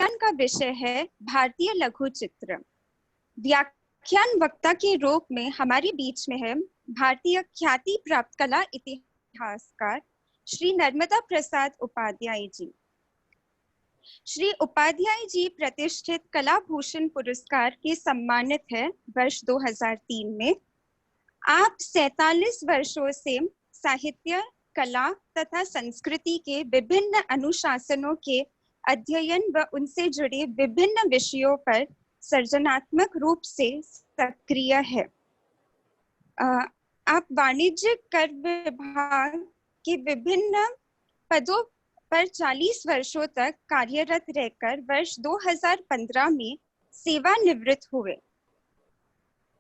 व्याख्यान का विषय है भारतीय लघु चित्र। व्याख्यान वक्ता के रूप में हमारे बीच में है भारतीय ख्याति प्राप्त कला इतिहासकार श्री नर्मदा प्रसाद उपाध्याय जी। श्री उपाध्याय जी प्रतिष्ठित कला भूषण पुरस्कार के सम्मानित है वर्ष 2003 में। आप 47 वर्षों से साहित्य, कला तथा संस्कृति के विभिन्न अनुशासनों के अध्ययन व उनसे जुड़े विभिन्न विषयों पर सृजनात्मक रूप से सक्रिय है। आप वाणिज्य कर विभाग के विभिन्न पदों पर 40 वर्षों तक कार्यरत रहकर वर्ष 2015 में सेवानिवृत्त हुए।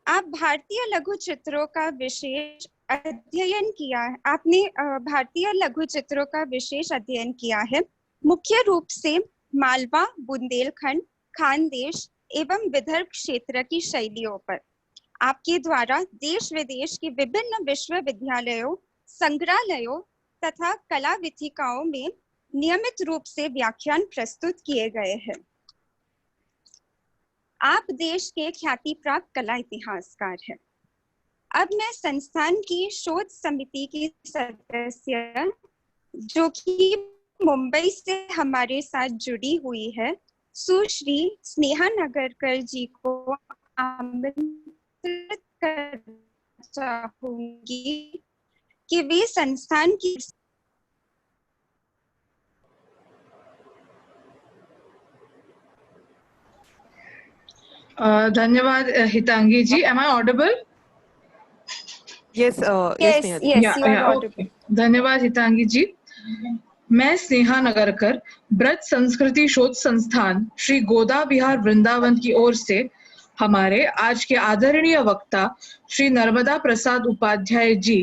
आप भारतीय लघु चित्रों का विशेष अध्ययन किया है। आपने भारतीय लघु चित्रों का विशेष अध्ययन किया है, मुख्य रूप से मालवा, बुंदेलखंड, खानदेश एवं विदर्भ क्षेत्र की शैलियों पर। आपके द्वारा देश विदेश के विभिन्न विश्वविद्यालयों, संग्रहालयों तथा कला वीथिकाओं में नियमित रूप से व्याख्यान प्रस्तुत किए गए हैं। आप देश के ख्याति प्राप्त कला इतिहासकार हैं। अब मैं संस्थान की शोध समिति की सदस्य जो कि मुंबई से हमारे साथ जुड़ी हुई है, सुश्री स्नेहा नगरकर जी को आमंत्रित करना चाहूंगी कि वे संस्थान की। धन्यवाद हितांगी जी। Am I audible? Yes, yes, you are audible. धन्यवाद हितांगी जी। मैं स्नेहा नगरकर ब्रज संस्कृति शोध संस्थान श्री गोदा विहार वृंदावन की ओर से हमारे आज के आदरणीय वक्ता श्री नर्मदा प्रसाद उपाध्याय जी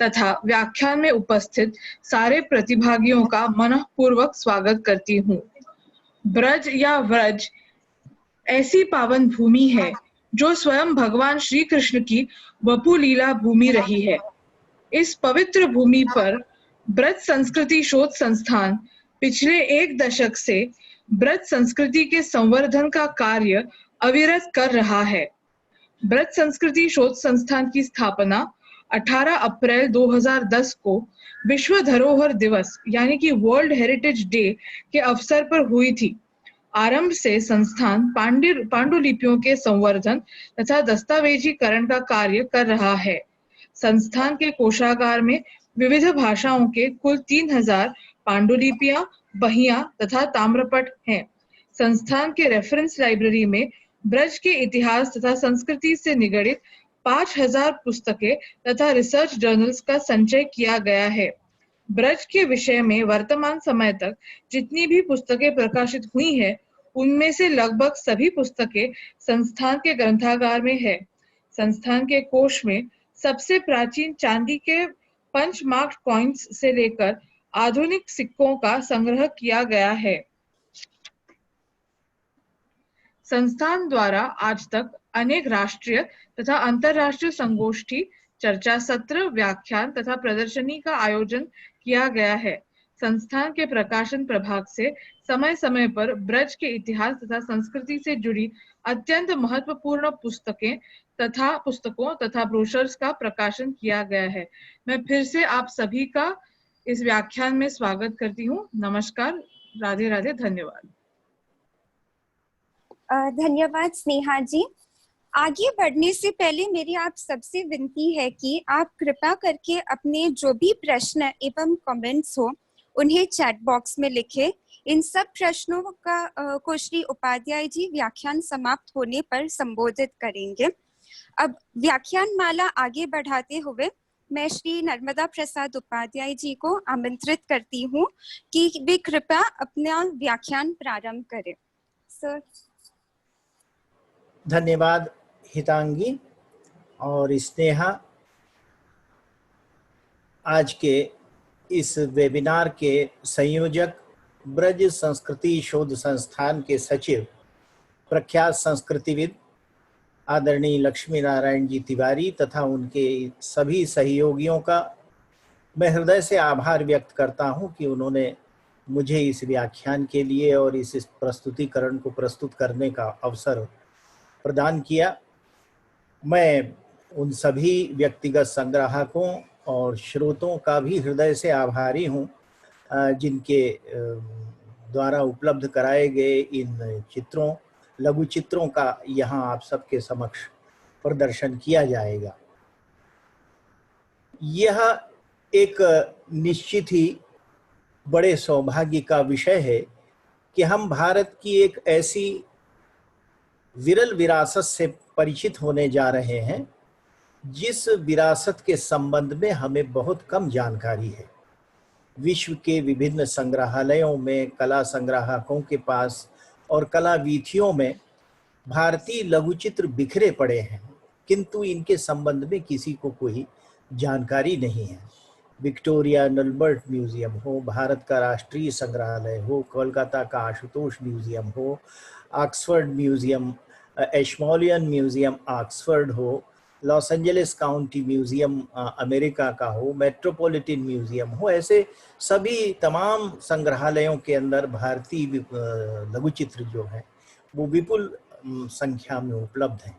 तथा व्याख्यान में उपस्थित सारे प्रतिभागियों का मनपूर्वक स्वागत करती हूँ। ब्रज या व्रज ऐसी पावन भूमि है जो स्वयं भगवान श्री कृष्ण की वपु लीला भूमि रही है। इस पवित्र भूमि पर ब्रज संस्कृति शोध संस्थान पिछले 1 दशक से ब्रज संस्कृति के संवर्धन का कार्य अविरत कर रहा है। ब्रज संस्कृति शोध संस्थान की स्थापना 18 अप्रैल 2010 को विश्व धरोहर दिवस यानी कि वर्ल्ड हेरिटेज डे के अवसर पर हुई थी। आरंभ से संस्थान पांडुलिपियों के संवर्धन तथा दस्तावेजीकरण का कार्य कर रहा है। संस्थान के कोषागार में विविध भाषाओं के कुल 3000 पांडुलिपियां, बहियां तथा ताम्रपट हैं। संस्थान के रेफरेंस लाइब्रेरी में ब्रज के इतिहास तथा संस्कृति से निगडित 5000 पुस्तकें तथा रिसर्च जर्नल्स का संचय किया गया है। ब्रज के विषय में वर्तमान समय तक जितनी भी पुस्तकें प्रकाशित हुई हैं, उनमें से लगभग सभी पुस्तकें संस्थान के ग्रंथागार में है। संस्थान के कोष में सबसे प्राचीन चांदी के पंच मार्क कॉइन्स से लेकर आधुनिक सिक्कों का संग्रह किया गया है। संस्थान द्वारा आज तक अनेक राष्ट्रीय तथा अंतर्राष्ट्रीय संगोष्ठी, चर्चा सत्र, व्याख्यान तथा प्रदर्शनी का आयोजन किया गया है। संस्थान के प्रकाशन प्रभाग से समय समय पर ब्रज के इतिहास तथा संस्कृति से जुड़ी अत्यंत महत्वपूर्ण पुस्तकों तथा ब्रोशर्स का प्रकाशन किया गया है। मैं फिर से आप सभी का इस व्याख्यान में स्वागत करती हूँ। नमस्कार, राधे राधे, धन्यवाद। धन्यवाद स्नेहा जी। आगे बढ़ने से पहले मेरी आप सबसे विनती है कि आप कृपया करके अपने जो भी प्रश्न एवं कमेंट्स हो उन्हें चैट बॉक्स में लिखें। इन सब प्रश्नों को श्री उपाध्याय जी व्याख्यान समाप्त होने पर संबोधित करेंगे। अब व्याख्यान माला आगे बढ़ाते हुए मैं श्री नर्मदा प्रसाद उपाध्याय जी को आमंत्रित करती हूँ कि वे कृपया अपना व्याख्यान प्रारंभ करें। सर। धन्यवाद हितांगी और स्नेहा। आज के इस वेबिनार के संयोजक, ब्रज संस्कृति शोध संस्थान के सचिव, प्रख्यात संस्कृतिविद आदरणीय लक्ष्मी नारायण जी तिवारी तथा उनके सभी सहयोगियों का मैं हृदय से आभार व्यक्त करता हूं कि उन्होंने मुझे इस व्याख्यान के लिए और इस प्रस्तुतिकरण को प्रस्तुत करने का अवसर प्रदान किया। मैं उन सभी व्यक्तिगत संग्राहकों और श्रोतों का भी हृदय से आभारी हूँ जिनके द्वारा उपलब्ध कराए गए इन चित्रों, लघु चित्रों का यहाँ आप सबके समक्ष प्रदर्शन किया जाएगा। यह एक निश्चित ही बड़े सौभाग्य का विषय है कि हम भारत की एक ऐसी विरल विरासत से परिचित होने जा रहे हैं जिस विरासत के संबंध में हमें बहुत कम जानकारी है। विश्व के विभिन्न संग्रहालयों में, कला संग्राहकों के पास और कला वीथियों में भारतीय लघुचित्र बिखरे पड़े हैं, किंतु इनके संबंध में किसी को कोई जानकारी नहीं है। विक्टोरिया एंड अल्बर्ट म्यूजियम हो, भारत का राष्ट्रीय संग्रहालय हो, कोलकाता का आशुतोष म्यूजियम हो, Oxford museum, Ashmolean museum Oxford हो, Los Angeles county museum America का हो, मेट्रोपॉलिटन म्यूजियम हो, ऐसे सभी तमाम संग्रहालयों के अंदर भारतीय लघुचित्र जो है वो विपुल संख्या में उपलब्ध हैं।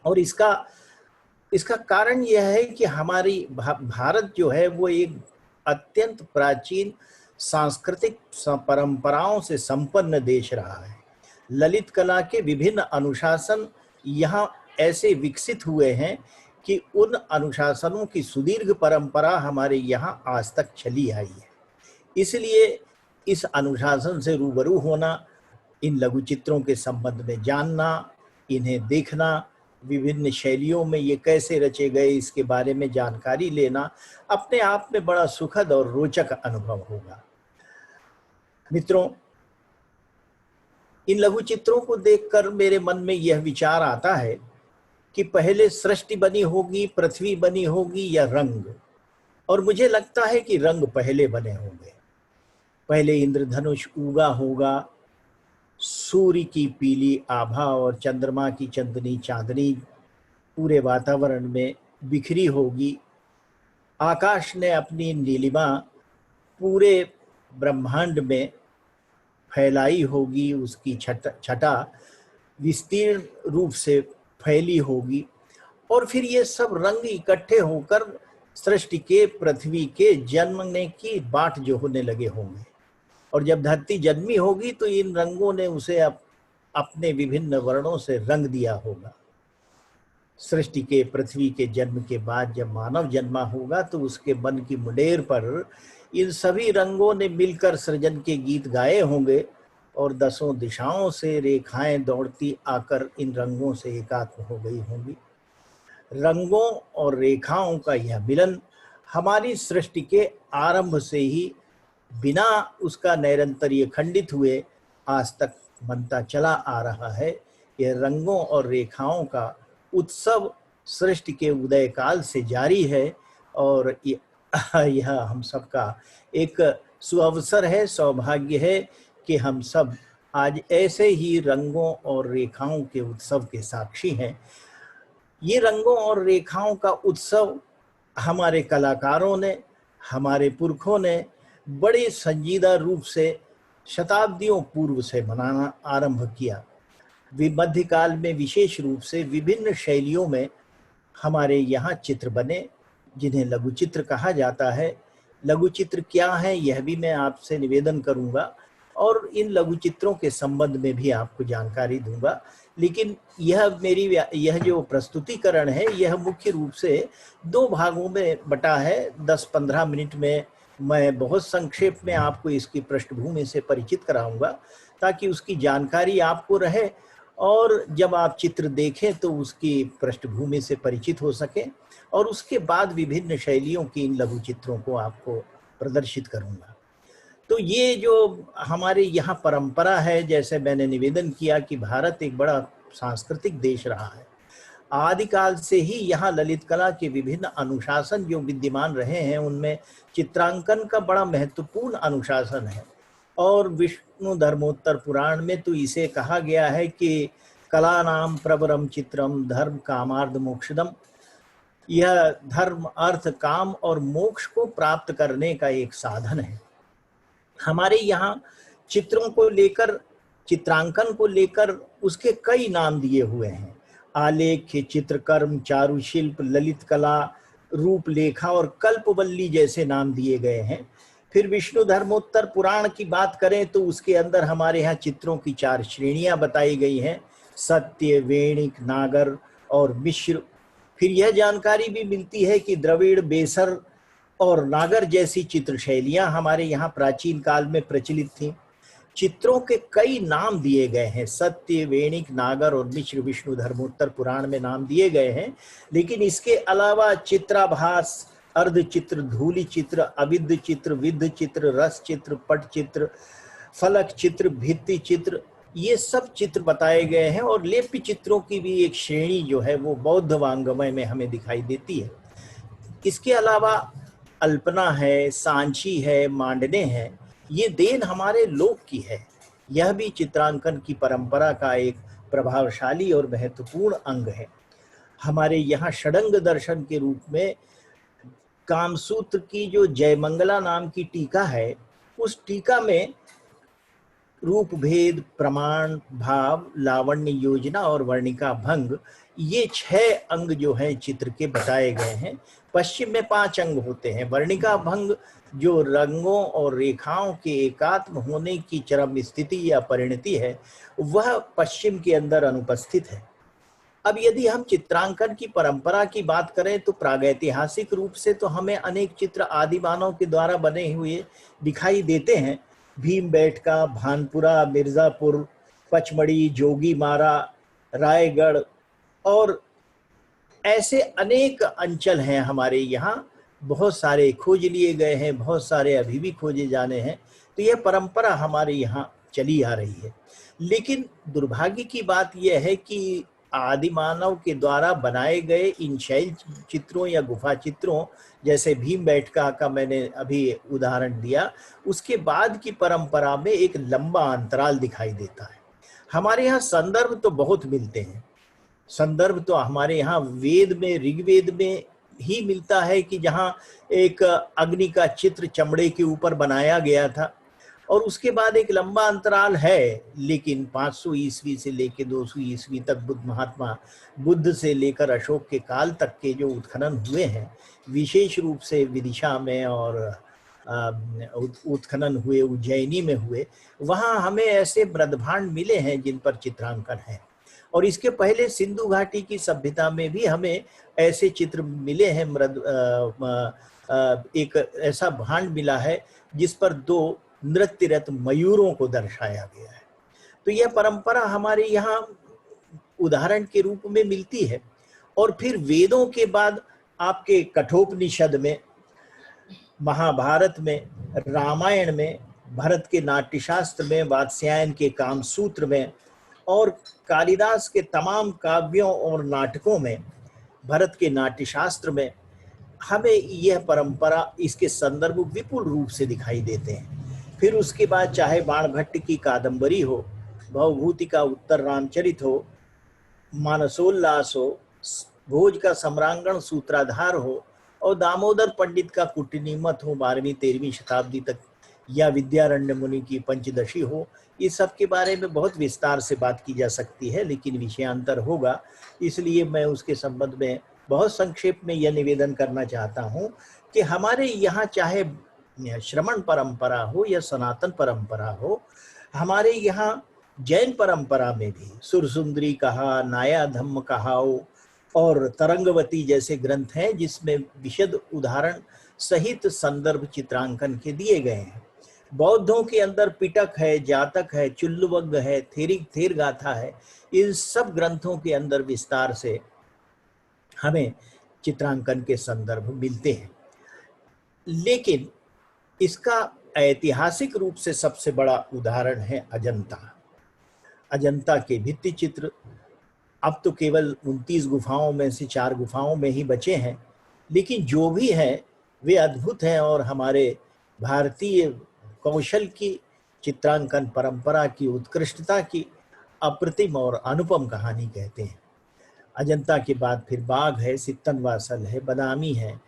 और इसका कारण यह है कि हमारी भारत जो है वो एक अत्यंत प्राचीन सांस्कृतिक परंपराओं से संपन्न देश रहा है। ललित कला के विभिन्न अनुशासन यहाँ ऐसे विकसित हुए हैं कि उन अनुशासनों की सुदीर्घ परंपरा हमारे यहाँ आज तक चली आई है। इसलिए इस अनुशासन से रूबरू होना, इन लघुचित्रों के संबंध में जानना, इन्हें देखना, विभिन्न शैलियों में ये कैसे रचे गए इसके बारे में जानकारी लेना अपने आप में बड़ा सुखद और रोचक अनुभव होगा। मित्रों, इन लघुचित्रों को देखकर मेरे मन में यह विचार आता है कि पहले सृष्टि बनी होगी, पृथ्वी बनी होगी या रंग, और मुझे लगता है कि रंग पहले बने होंगे। पहले इंद्रधनुष उगा होगा, सूर्य की पीली आभा और चंद्रमा की चंदनी चांदनी पूरे वातावरण में बिखरी होगी। आकाश ने अपनी नीलिमा पूरे ब्रह्मांड में फैलाई होगी, उसकी छटा विस्तीर्ण रूप से फैली होगी, और फिर ये सब रंग इकट्ठे होकर सृष्टि के, पृथ्वी के जन्मने की बाट जो होने लगे होंगे। और जब धरती जन्मी होगी तो इन रंगों ने उसे अपने विभिन्न वर्णों से रंग दिया होगा। सृष्टि के, पृथ्वी के जन्म के बाद जब मानव जन्मा होगा तो उसके मन की मुंडेर पर इन सभी रंगों ने मिलकर सृजन के गीत गाए होंगे, और दसों दिशाओं से रेखाएं दौड़ती आकर इन रंगों से एकात्म हो गई होंगी। रंगों और रेखाओं का यह मिलन हमारी सृष्टि के आरंभ से ही बिना उसका नैरंतर्य खंडित हुए आज तक बनता चला आ रहा है। यह रंगों और रेखाओं का उत्सव सृष्टि के उदय काल से जारी है, और यह हम सबका एक सुअवसर है, सौभाग्य है कि हम सब आज ऐसे ही रंगों और रेखाओं के उत्सव के साक्षी हैं। ये रंगों और रेखाओं का उत्सव हमारे कलाकारों ने, हमारे पुरखों ने बड़े संजीदा रूप से शताब्दियों पूर्व से मनाना आरंभ किया। मध्यकाल में विशेष रूप से विभिन्न शैलियों में हमारे यहाँ चित्र बने, जिन्हें लघुचित्र कहा जाता है। लघुचित्र क्या है यह भी मैं आपसे निवेदन करूँगा, और इन लघुचित्रों के संबंध में भी आपको जानकारी दूंगा। लेकिन यह जो प्रस्तुतिकरण है यह मुख्य रूप से 2 भागों में बटा है। 10-15 मिनट में मैं बहुत संक्षेप में आपको इसकी पृष्ठभूमि से परिचित कराऊंगा, ताकि उसकी जानकारी आपको रहे, और जब आप चित्र देखें तो उसकी पृष्ठभूमि से परिचित हो सके, और उसके बाद विभिन्न शैलियों की इन लघु चित्रों को आपको प्रदर्शित करूंगा। तो ये जो हमारे यहाँ परंपरा है, जैसे मैंने निवेदन किया कि भारत एक बड़ा सांस्कृतिक देश रहा है। आदिकाल से ही यहाँ ललित कला के विभिन्न अनुशासन जो विद्यमान रहे हैं, उनमें चित्रांकन का बड़ा महत्वपूर्ण अनुशासन है। और विष्णु धर्मोत्तर पुराण में तो इसे कहा गया है कि कला नाम प्रवरम चित्रम धर्म कामार्थ मोक्षदम। यह धर्म, अर्थ, काम और मोक्ष को प्राप्त करने का एक साधन है। हमारे यहाँ चित्रों को लेकर, चित्रांकन को लेकर उसके कई नाम दिए हुए हैं। आलेख्य, चित्रकर्म, चारुशिल्प, ललित कला, रूपलेखा और कल्पवल्ली जैसे नाम दिए गए हैं। फिर विष्णु धर्मोत्तर पुराण की बात करें तो उसके अंदर हमारे यहाँ चित्रों की 4 श्रेणियां बताई गई हैं: सत्य, वेणिक, नागर और मिश्र। फिर यह जानकारी भी मिलती है कि द्रविड़, बेसर और नागर जैसी चित्र शैलियां हमारे यहाँ प्राचीन काल में प्रचलित थीं। चित्रों के कई नाम दिए गए हैं, सत्य, वेणिक, नागर और मिश्र विष्णु धर्मोत्तर पुराण में नाम दिए गए हैं। लेकिन इसके अलावा चित्राभास, अर्ध चित्र, धूलि चित्र, अविद्ध चित्र, विद्ध चित्र, रस चित्र, पट चित्र, फलक चित्र, भित्ति चित्र, ये सब चित्र बताए गए हैं। और लेप्य चित्रों की भी एक श्रेणी जो है वो बौद्ध वांग्मय में हमें दिखाई देती है। इसके अलावा अल्पना है, सांची है, मांडने है, ये देन हमारे लोक की है। यह भी चित्रांकन की परंपरा का एक प्रभावशाली और महत्वपूर्ण अंग है। हमारे यहाँ षडंग दर्शन के रूप में कामसूत्र की जो जयमंगला नाम की टीका है, उस टीका में रूप भेद, प्रमाण, भाव, लावण्य योजना और वर्णिका भंग, ये 6 अंग जो हैं चित्र के बताए गए हैं। पश्चिम में 5 अंग होते हैं। वर्णिका भंग जो रंगों और रेखाओं के एकात्म होने की चरम स्थिति या परिणति है, वह पश्चिम के अंदर अनुपस्थित है। अब यदि हम चित्रांकन की परंपरा की बात करें तो प्रागैतिहासिक रूप से तो हमें अनेक चित्र आदि मानव के द्वारा बने हुए दिखाई देते हैं। भीमबेटका, भानपुरा, मिर्जापुर, पचमढ़ी, जोगीमारा, रायगढ़ और ऐसे अनेक अंचल हैं हमारे यहाँ। बहुत सारे खोज लिए गए हैं, बहुत सारे अभी भी खोजे जाने हैं। तो यह परंपरा हमारे यहाँ चली आ रही है। लेकिन दुर्भाग्य की बात यह है कि आदि मानव के द्वारा बनाए गए इन शैल चित्रों या गुफा चित्रों, जैसे भीमबेटका का मैंने अभी उदाहरण दिया, उसके बाद की परंपरा में एक लंबा अंतराल दिखाई देता है। हमारे यहाँ संदर्भ तो बहुत मिलते हैं। संदर्भ तो हमारे यहाँ वेद में, ऋग्वेद में ही मिलता है कि जहाँ एक अग्नि का चित्र चमड़े के ऊपर बनाया गया था, और उसके बाद एक लंबा अंतराल है। लेकिन 500 ईस्वी से लेकर 200 ईस्वी तक महात्मा बुद्ध से लेकर अशोक के काल तक के जो उत्खनन हुए हैं, विशेष रूप से विदिशा में और उत्खनन हुए उज्जैनी में हुए, वहाँ हमें ऐसे मृदभांड मिले हैं जिन पर चित्रांकन है। और इसके पहले सिंधु घाटी की सभ्यता में भी हमें ऐसे चित्र मिले हैं। एक ऐसा भांड मिला है जिस पर 2 नृत्यरत मयूरों को दर्शाया गया है। तो यह परंपरा हमारे यहाँ उदाहरण के रूप में मिलती है। और फिर वेदों के बाद आपके कठोपनिषद में, महाभारत में, रामायण में, भरत के नाट्यशास्त्र में, वात्स्यायन के कामसूत्र में और कालिदास के तमाम काव्यों और नाटकों में, भरत के नाट्यशास्त्र में हमें यह परंपरा, इसके संदर्भ विपुल रूप से दिखाई देते हैं। फिर उसके बाद चाहे बाणभट्ट की कादंबरी हो, भवभूति का उत्तर रामचरित हो, मानसोल्लास हो, भोज का सम्रांगण सूत्राधार हो और दामोदर पंडित का कुटिनिमत हो 12वीं 13वीं शताब्दी तक, या विद्यारण्य मुनि की पंचदशी हो, इस सब के बारे में बहुत विस्तार से बात की जा सकती है। लेकिन विषयांतर होगा, इसलिए मैं उसके संबंध में बहुत संक्षेप में यह निवेदन करना चाहता हूँ कि हमारे यहाँ चाहे श्रमण परंपरा हो या सनातन परंपरा हो, हमारे यहाँ जैन परंपरा में भी सुरसुंदरी कहा, नाया धम्म कहाओ और तरंगवती जैसे ग्रंथ हैं जिसमें विशद उदाहरण सहित संदर्भ चित्रांकन के दिए गए हैं। बौद्धों के अंदर पिटक है, जातक है, चुल्लुवग्ग है, थेर गाथा है। इन सब ग्रंथों के अंदर विस्तार से हमें चित्रांकन के संदर्भ मिलते हैं। लेकिन इसका ऐतिहासिक रूप से सबसे बड़ा उदाहरण है अजंता। अजंता के भित्ति चित्र अब तो केवल 29 गुफाओं में से 4 गुफाओं में ही बचे हैं, लेकिन जो भी हैं वे अद्भुत हैं और हमारे भारतीय कौशल की, चित्रांकन परंपरा की उत्कृष्टता की अप्रतिम और अनुपम कहानी कहते हैं। अजंता के बाद फिर बाघ है, सित्तनवासल है, बदामी है।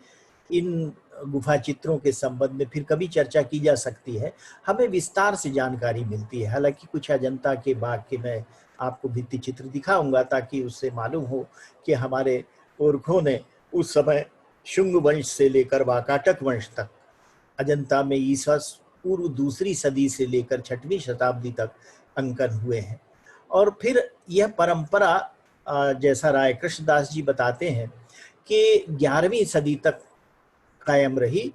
इन गुफा चित्रों के संबंध में फिर कभी चर्चा की जा सकती है। हमें विस्तार से जानकारी मिलती है। हालांकि कुछ अजंता के बाग के मैं आपको भित्ति चित्र दिखाऊंगा ताकि उससे मालूम हो कि हमारे पुरखों ने उस समय शुंग वंश से लेकर वाकाटक वंश तक अजंता में ईसा पूर्व दूसरी सदी से लेकर 6वीं शताब्दी तक अंकन हुए हैं। और फिर यह परंपरा जैसा राय कृष्णदास जी बताते हैं कि 11वीं सदी तक कायम रही।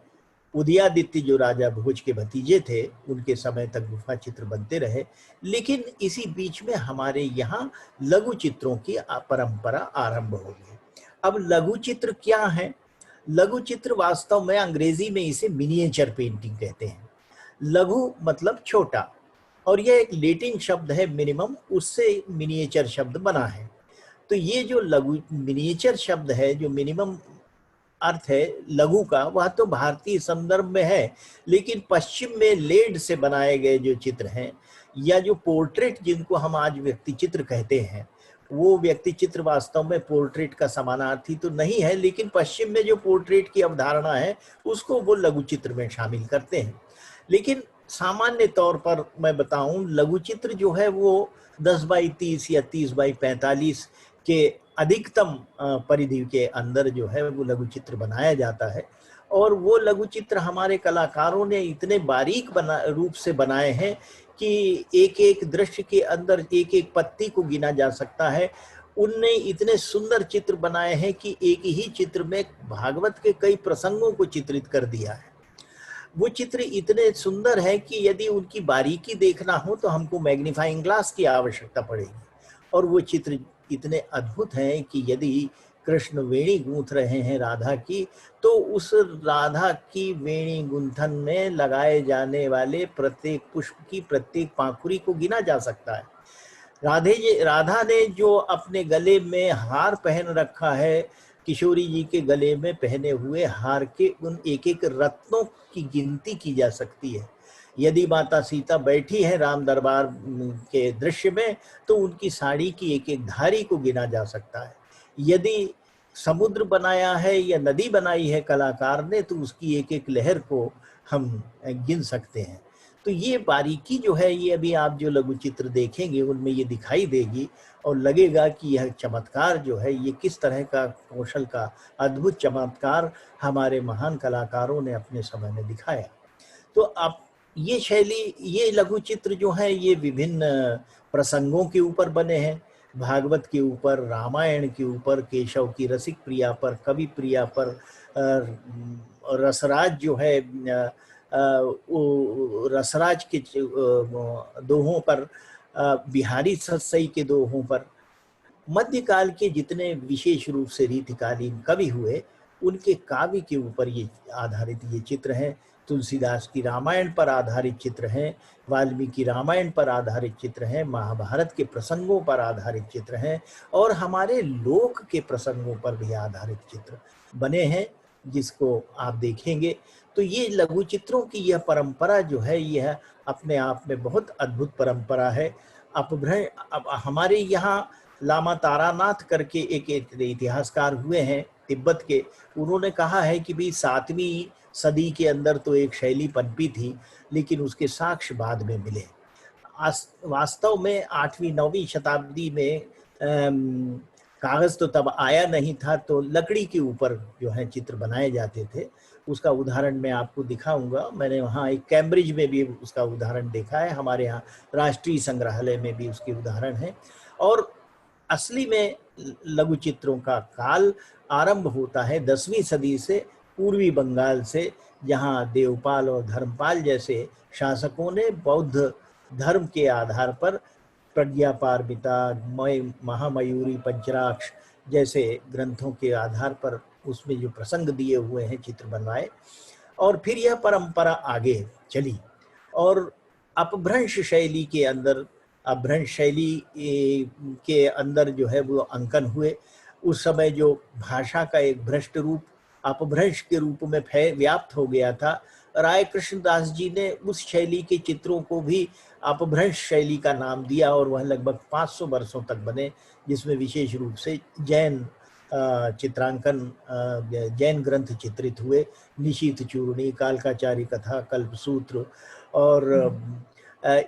उदयादित्य जो राजा भोज के भतीजे थे उनके समय तक गुफा चित्र बनते रहे, लेकिन इसी बीच में हमारे यहाँ लघु चित्रों की परंपरा आरंभ हो गई। अब लघु चित्र क्या है? लघु चित्र वास्तव में अंग्रेजी में इसे मिनिएचर पेंटिंग कहते हैं। लघु मतलब छोटा, और यह एक लैटिन शब्द है मिनिमम, उससे मिनिएचर शब्द बना है। तो ये जो लघु मिनिएचर शब्द है, जो मिनिमम अर्थ है लघु का, वह तो भारतीय संदर्भ में है, लेकिन पश्चिम में लेड से बनाए गए जो चित्र हैं या जो पोर्ट्रेट जिनको हम आज व्यक्ति चित्र कहते हैं, वो व्यक्ति चित्र वास्तव में पोर्ट्रेट का समानार्थी तो नहीं है, लेकिन पश्चिम में जो पोर्ट्रेट की अवधारणा है उसको वो लघु चित्र में शामिल करते हैं। लेकिन सामान्य तौर पर मैं बताऊं, लघु चित्र जो है वो 10 बाई 30 या 30 बाई 45 के अधिकतम परिधि के अंदर जो है वो लघु चित्र बनाया जाता है। और वो लघु चित्र हमारे कलाकारों ने इतने बारीक रूप से बनाए हैं कि एक एक दृश्य के अंदर एक एक पत्ती को गिना जा सकता है। उनने इतने सुंदर चित्र बनाए हैं कि एक ही चित्र में भागवत के कई प्रसंगों को चित्रित कर दिया है। वो चित्र इतने सुंदर है कि यदि उनकी बारीकी देखना हो तो हमको मैग्नीफाइंग ग्लास की आवश्यकता पड़ेगी। और वो चित्र इतने अद्भुत हैं कि यदि कृष्ण वेणी गूंथ रहे हैं राधा की, तो उस राधा की वेणी गुंथन में लगाए जाने वाले प्रत्येक पुष्प की प्रत्येक पाखुरी को गिना जा सकता है। राधा ने जो अपने गले में हार पहन रखा है, किशोरी जी के गले में पहने हुए हार के उन एक एक रत्नों की गिनती की जा सकती है। यदि माता सीता बैठी है राम दरबार के दृश्य में तो उनकी साड़ी की एक एक धारी को गिना जा सकता है। यदि समुद्र बनाया है या नदी बनाई है कलाकार ने तो उसकी एक एक लहर को हम गिन सकते हैं। तो ये बारीकी जो है, ये अभी आप जो लघु चित्र देखेंगे उनमें ये दिखाई देगी और लगेगा कि यह चमत्कार जो है ये किस तरह का कौशल का अद्भुत चमत्कार हमारे महान कलाकारों ने अपने समय में दिखाया। तो अब ये शैली, ये लघु चित्र जो है ये विभिन्न प्रसंगों के ऊपर बने हैं। भागवत के ऊपर, रामायण के ऊपर, केशव की रसिक प्रिया पर, कवि प्रिया पर, रसराज जो है रसराज के दोहों पर, बिहारी सत्सई के दोहों पर, मध्यकाल के जितने विशेष रूप से रीतिकालीन कवि हुए उनके काव्य के ऊपर ये आधारित ये चित्र हैं। तुलसीदास की रामायण पर आधारित चित्र हैं, वाल्मीकि रामायण पर आधारित चित्र हैं, महाभारत के प्रसंगों पर आधारित चित्र हैं और हमारे लोक के प्रसंगों पर भी आधारित चित्र बने हैं, जिसको आप देखेंगे। तो ये लघु चित्रों की यह परंपरा जो है यह अपने आप में बहुत अद्भुत परंपरा है। अब हमारे यहाँ लामा तारानाथ करके एक इतिहासकार हुए हैं तिब्बत के, उन्होंने कहा है कि भाई 7वीं सदी के अंदर तो एक शैली पनपी थी, लेकिन उसके साक्ष्य बाद में मिले। वास्तव में 8वीं 9वीं शताब्दी में कागज तो तब आया नहीं था, तो लकड़ी के ऊपर जो है चित्र बनाए जाते थे। उसका उदाहरण मैं आपको दिखाऊंगा। मैंने वहाँ एक कैम्ब्रिज में भी उसका उदाहरण देखा है, हमारे यहाँ राष्ट्रीय संग्रहालय में भी उसके उदाहरण है। और असली में लघु चित्रों का काल आरंभ होता है 10वीं सदी से, पूर्वी बंगाल से, जहाँ देवपाल और धर्मपाल जैसे शासकों ने बौद्ध धर्म के आधार पर प्रज्ञापारमिता, महामयूरी, पंचराक्ष जैसे ग्रंथों के आधार पर उसमें जो प्रसंग दिए हुए हैं चित्र बनवाए। और फिर यह परंपरा आगे चली और अपभ्रंश शैली के अंदर, अपभ्रंश शैली के अंदर जो है वो अंकन हुए। उस समय जो भाषा का एक भ्रष्ट रूप अपभ्रंश के रूप में व्याप्त हो गया था, राय कृष्णदास जी ने उस शैली के चित्रों को भी अपभ्रंश शैली का नाम दिया और वह लगभग 500 वर्षों तक बने, जिसमें विशेष रूप से जैन चित्रांकन जैन ग्रंथ चित्रित हुए, निशीथ चूर्णी, कालकाचारी कथा, कल्पसूत्र और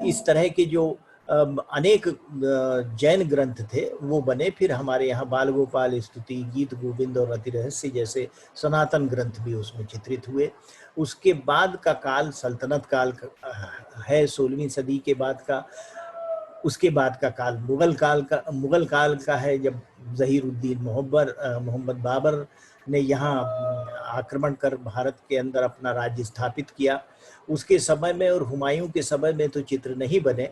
इस तरह के जो अनेक जैन ग्रंथ थे वो बने। फिर हमारे यहाँ बाल गोपाल स्तुति, गीत गोविंद और रति रहस्य जैसे सनातन ग्रंथ भी उसमें चित्रित हुए। उसके बाद का काल सल्तनत काल है, 16वीं सदी के बाद का। उसके बाद का काल मुगल काल का है, जब ज़हीरुद्दीन मोहम्मद बाबर ने यहाँ आक्रमण कर भारत के अंदर अपना राज्य स्थापित किया। उसके समय में और हुमायूं के समय में तो चित्र नहीं बने,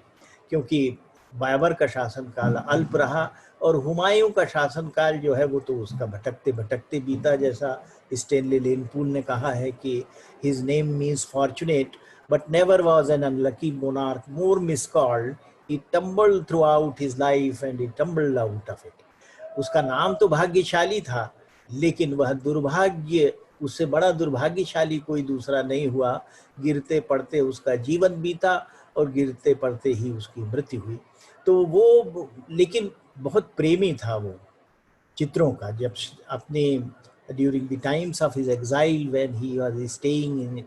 क्योंकि बाबर का शासनकाल अल्प रहा और हुमायूं का शासनकाल जो है वो तो उसका भटकते भटकते बीता। जैसा स्टेनली लेनपूल ने कहा है कि his name means fortunate but never was an unlucky monarch more miscalled, he tumbled throughout his life and he tumbled out of it। उसका नाम तो भाग्यशाली था, लेकिन वह दुर्भाग्य, उससे बड़ा दुर्भाग्यशाली कोई दूसरा नहीं हुआ। गिरते पड़ते उसका जीवन बीता और गिरते पड़ते ही उसकी मृत्यु हुई। तो वो लेकिन बहुत प्रेमी था वो चित्रों का। जब अपने during the times of his exile when he was staying in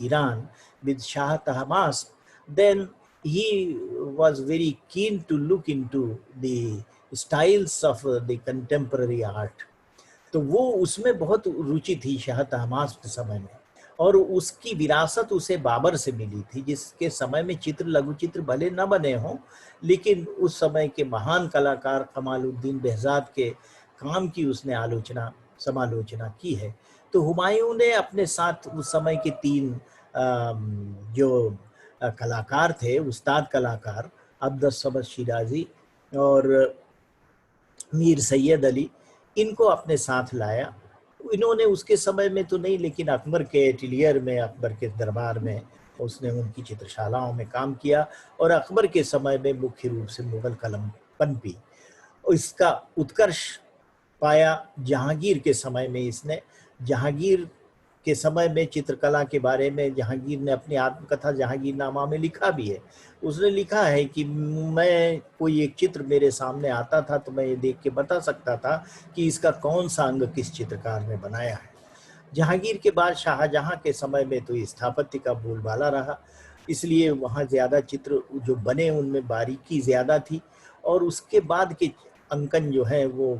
Iran with Shah Tahmasp, then he was very keen to look into the styles of the contemporary art। तो वो उसमें बहुत रुचि थी शाह तहमास्प के समय में, और उसकी विरासत उसे बाबर से मिली थी, जिसके समय में चित्र लघु चित्र भले न बने हों, लेकिन उस समय के महान कलाकार कमालुद्दीन बेहजाद के काम की उसने समालोचना की है। तो हुमायूं ने अपने साथ उस समय के 3 जो कलाकार थे, उस्ताद कलाकार अब्दुस समद शिराजी और मीर सैयद अली, इनको अपने साथ लाया। इन्होंने उसके समय में तो नहीं, लेकिन अकबर के एटिलियर में, अकबर के दरबार में उसने उनकी चित्रशालाओं में काम किया और अकबर के समय में मुख्य रूप से मुगल कलम पनपी। इसका उत्कर्ष पाया जहांगीर के समय में। इसने जहांगीर के समय में चित्रकला के बारे में जहांगीर ने अपनी आत्मकथा जहांगीरनामा में लिखा भी है। उसने लिखा है कि मैं कोई एक चित्र मेरे सामने आता था तो मैं ये देख के बता सकता था कि इसका कौन सा अंग किस चित्रकार ने बनाया है। जहांगीर के बाद शाहजहां के समय में तो स्थापत्य का बोलबाला रहा, इसलिए वहाँ ज़्यादा चित्र जो बने उनमें बारीकी ज़्यादा थी। और उसके बाद के अंकन जो है वो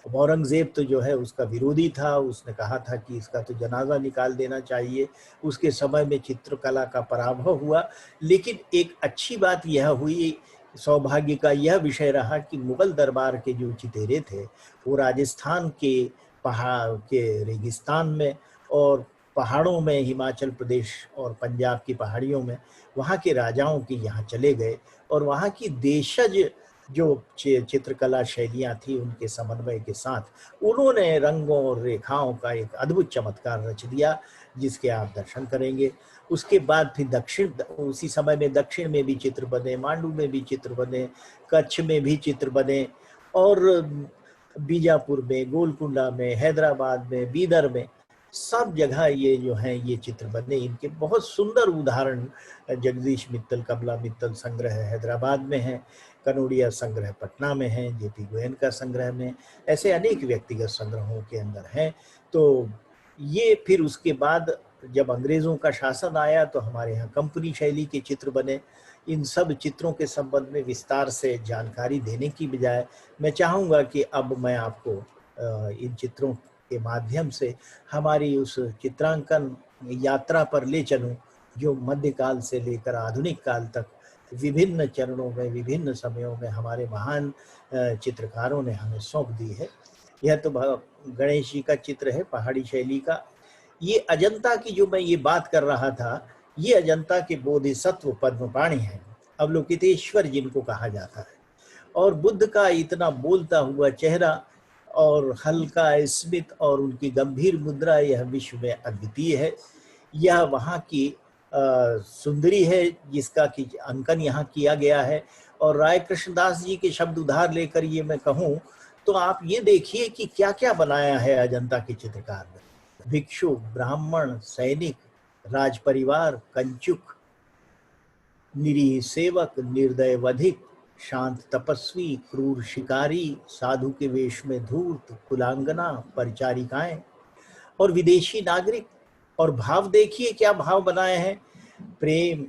औरंगजेब तो जो है उसका विरोधी था। उसने कहा था कि इसका तो जनाजा निकाल देना चाहिए। उसके समय में चित्रकला का पराभव हुआ। लेकिन एक अच्छी बात यह हुई, सौभाग्य का यह विषय रहा कि मुगल दरबार के जो चितेरे थे वो राजस्थान के पहाड़ के रेगिस्तान में और पहाड़ों में, हिमाचल प्रदेश और पंजाब की पहाड़ियों में वहाँ के राजाओं के यहाँ चले गए और वहाँ की देशज जो चित्रकला शैलियाँ थी उनके समन्वय के साथ उन्होंने रंगों और रेखाओं का एक अद्भुत चमत्कार रच दिया, जिसके आप दर्शन करेंगे। उसके बाद फिर उसी समय में दक्षिण में भी चित्र बने, मांडू में भी चित्र बने, कच्छ में भी चित्र बने और बीजापुर में, गोलकुंडा में, हैदराबाद में, बीदर में, सब जगह ये जो हैं ये चित्र बने। इनके बहुत सुंदर उदाहरण जगदीश मित्तल, कमला मित्तल संग्रह हैदराबाद में है, कनोडिया संग्रह पटना में है, जेपी गोयन का संग्रह में, ऐसे अनेक व्यक्तिगत संग्रहों के अंदर हैं। तो ये फिर उसके बाद जब अंग्रेज़ों का शासन आया तो हमारे यहाँ कंपनी शैली के चित्र बने। इन सब चित्रों के संबंध में विस्तार से जानकारी देने की बजाय मैं चाहूँगा कि अब मैं आपको इन चित्रों के माध्यम से हमारी उस चित्रांकन यात्रा पर ले चलूं जो मध्यकाल से लेकर आधुनिक काल तक विभिन्न चरणों में, विभिन्न समयों में हमारे महान चित्रकारों ने हमें सौंप दी है। यह तो गणेश जी का चित्र है पहाड़ी शैली का। ये अजंता की जो मैं ये बात कर रहा था, ये अजंता के बोधिसत्व पद्मपाणि हैं, अवलोकितेश्वर जिनको कहा जाता है। और बुद्ध का इतना बोलता हुआ चेहरा और हल्का स्मित और उनकी गंभीर मुद्रा यह विश्व में अद्वितीय है। यह वहाँ की सुंदरी है जिसका कि अंकन यहाँ किया गया है। और राय कृष्णदास जी के शब्द उधार लेकर ये मैं कहूँ तो आप ये देखिए कि क्या क्या बनाया है अजंता के चित्रकार ने। भिक्षु, ब्राह्मण, सैनिक, राज परिवार, कंचुक, निरीह सेवक, निर्दय वधिक, शांत तपस्वी, क्रूर शिकारी, साधु के वेश में धूर्त, कुलांगना, परिचारिकाएं और विदेशी नागरिक। और भाव देखिए क्या भाव बनाए हैं, प्रेम,